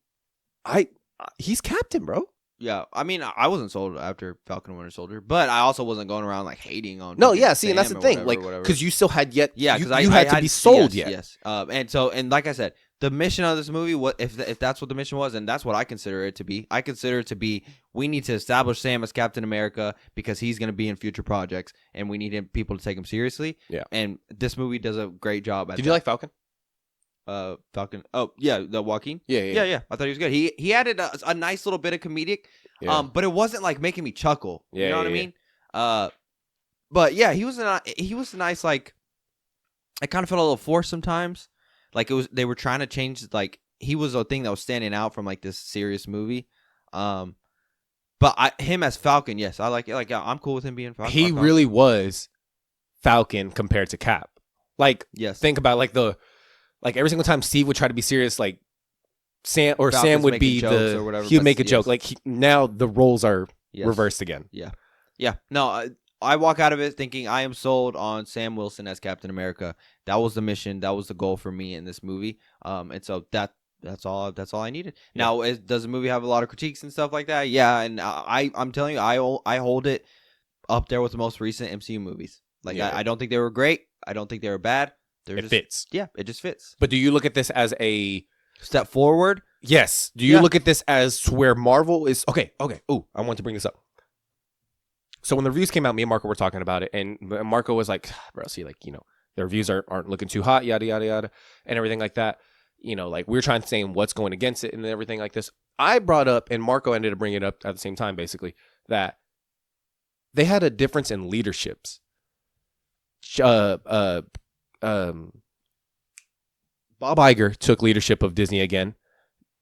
he's Captain, bro.
Yeah, I mean, I wasn't sold after Falcon and Winter Soldier, but I also wasn't going around like hating on.
No, yeah, see, and that's the thing, like, because you still had you had to be sold yet.
Yes, and like I said, the mission of this movie, what if that's what the mission was, and that's what I consider it to be. I consider it to be, we need to establish Sam as Captain America because he's going to be in future projects, and we need people to take him seriously.
Yeah.
And this movie does a great job at
Did you like Falcon?
Falcon. Oh, yeah, the Joaquin.
Yeah.
I thought he was good. He added a nice little bit of comedic, but it wasn't like making me chuckle. You know what I mean? But yeah, he was a nice, like, I kind of felt a little forced sometimes. Like they were trying to change, like he was a thing that was standing out from like this serious movie. But him as Falcon, yes, I like it. Like I'm cool with him being Falcon.
He really was Falcon compared to Cap. Like,
yes.
Think about like every single time Steve would try to be serious, like Sam would be
or whatever,
he would make a joke. Like now the roles are reversed again.
Yeah. No, I walk out of it thinking I am sold on Sam Wilson as Captain America. That was the mission. That was the goal for me in this movie. And so that's all I needed. Yeah. Now, does the movie have a lot of critiques and stuff like that? Yeah, and I'm telling you, I hold it up there with the most recent MCU movies. Like I don't think they were great. I don't think they were bad. It fits. Yeah, it just fits.
But do you look at this as a
step forward?
Yes. Do you look at this as where Marvel is? Okay. Ooh, I want to bring this up. So when the reviews came out, me and Marco were talking about it, and Marco was like, bro, see, like, the reviews aren't looking too hot, yada, yada, yada, and everything like that. Like, we were trying to say what's going against it and everything like this. I brought up, and Marco ended up bringing it up at the same time, basically, that they had a difference in leaderships. Bob Iger took leadership of Disney again.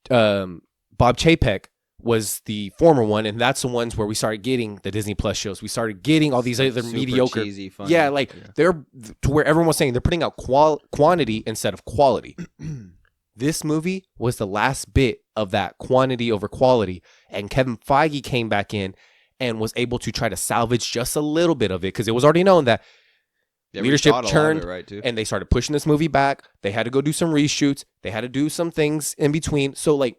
Bob Chapek was the former one, and that's the ones where we started getting the Disney Plus shows. We started getting all these other
super
mediocre,
cheesy, funny.
They're to where everyone was saying they're putting out quantity instead of quality. This movie was the last bit of that quantity over quality, and Kevin Feige came back in and was able to try to salvage just a little bit of it because it was already known that leadership turned, and they started pushing this movie back. They had to go do some reshoots. They had to do some things in between. So, like,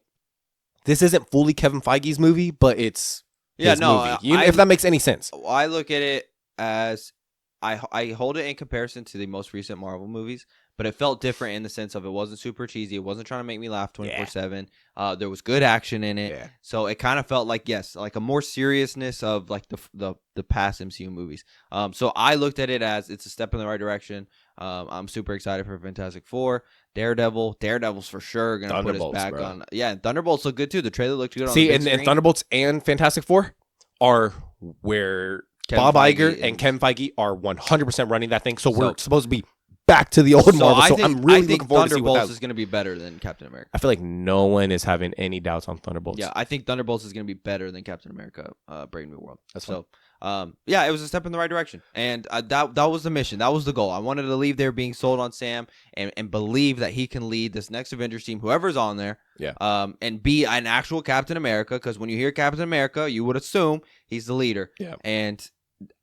this isn't fully Kevin Feige's movie, but it's his movie. If that makes any sense.
I look at it as I hold it in comparison to the most recent Marvel movies, but it felt different in the sense of it wasn't super cheesy. It wasn't trying to make me laugh 24/7. There was good action in it, so it kind of felt like like a more seriousness of like the past MCU movies. So I looked at it as it's a step in the right direction. I'm super excited for Fantastic Four, Daredevil's for sure gonna put us back on. Yeah, and Thunderbolts look good too. The trailer looked good.
And Thunderbolts and Fantastic Four are where Bob Iger and Kevin Feige are 100% running that thing. So we're supposed to be back to the old Marvel. So I'm really looking forward to see what
Thunderbolts is going to be better than Captain America.
I feel like no one is having any doubts on Thunderbolts.
Yeah, I think Thunderbolts is going to be better than Captain America, Brave New World.
That's fine.
So, it was a step in the right direction. And that was the mission. That was the goal. I wanted to leave there being sold on Sam and believe that he can lead this next Avengers team, whoever's on there, and be an actual Captain America. Because when you hear Captain America, you would assume he's the leader.
Yeah.
And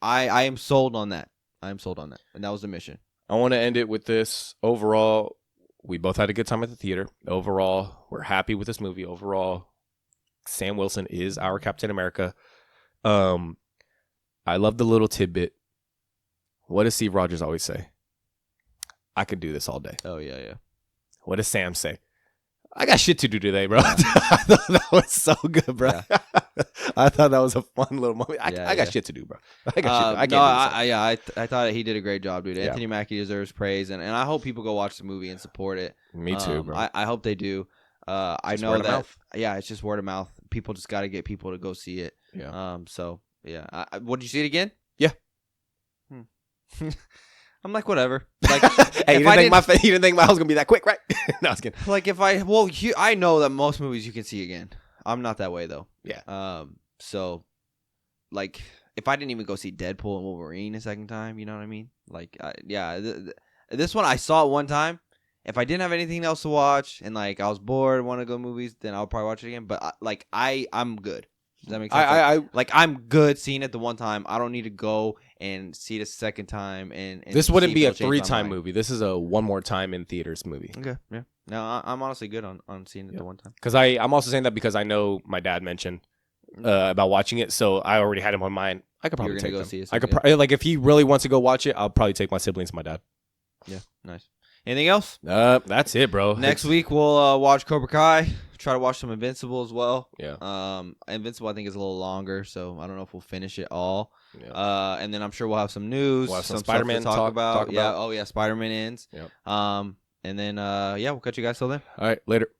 I am sold on that. And that was the mission.
I want to end it with this. Overall, we both had a good time at the theater. Overall, we're happy with this movie. Overall, Sam Wilson is our Captain America. I love the little tidbit. What does Steve Rogers always say? I could do this all day.
Oh, yeah.
What does Sam say? I got shit to do today, bro. I thought that was so good, bro. Yeah. I thought that was a fun little moment. I got shit to do, bro.
I thought he did a great job, dude. Yeah. Anthony Mackie deserves praise, and I hope people go watch the movie and support it.
Me too, bro.
I hope they do. I know that. Yeah, it's just word of mouth. People just got to get people to go see it.
Yeah.
So yeah. What, did you see it again?
Yeah.
I'm like, whatever. Like,
hey, you didn't think my house was gonna be that quick, right? No, I was kidding.
Like, I know that most movies you can see again. I'm not that way though.
Yeah.
So, like, if I didn't even go see Deadpool and Wolverine a second time, you know what I mean? Like, this one I saw it one time. If I didn't have anything else to watch and like I was bored, want to go to movies, then I'll probably watch it again. But I'm good. Does that make sense? I'm good seeing it the one time. I don't need to go and see it a second time. And
this wouldn't be a 3-time movie. This is a one more time in theaters movie.
Okay, yeah. No, I'm honestly good on seeing it the one time.
Because I'm also saying that because I know my dad mentioned about watching it, so I already had him on mind. I could probably take him.
See it,
I could like if he really wants to go watch it, I'll probably take my siblings and my dad.
Yeah, nice. Anything else?
That's it, bro.
Next week we'll watch Cobra Kai. Try to watch some Invincible as well.
Yeah.
Invincible I think is a little longer, so I don't know if we'll finish it all.
Yeah.
And then I'm sure we'll have some news.
We'll have some
stuff
Spider-Man
to talk about.
talk
Yeah.
about.
Oh yeah, Spider-Man ends.
Yep.
And then we'll catch you guys till then.
All right, later.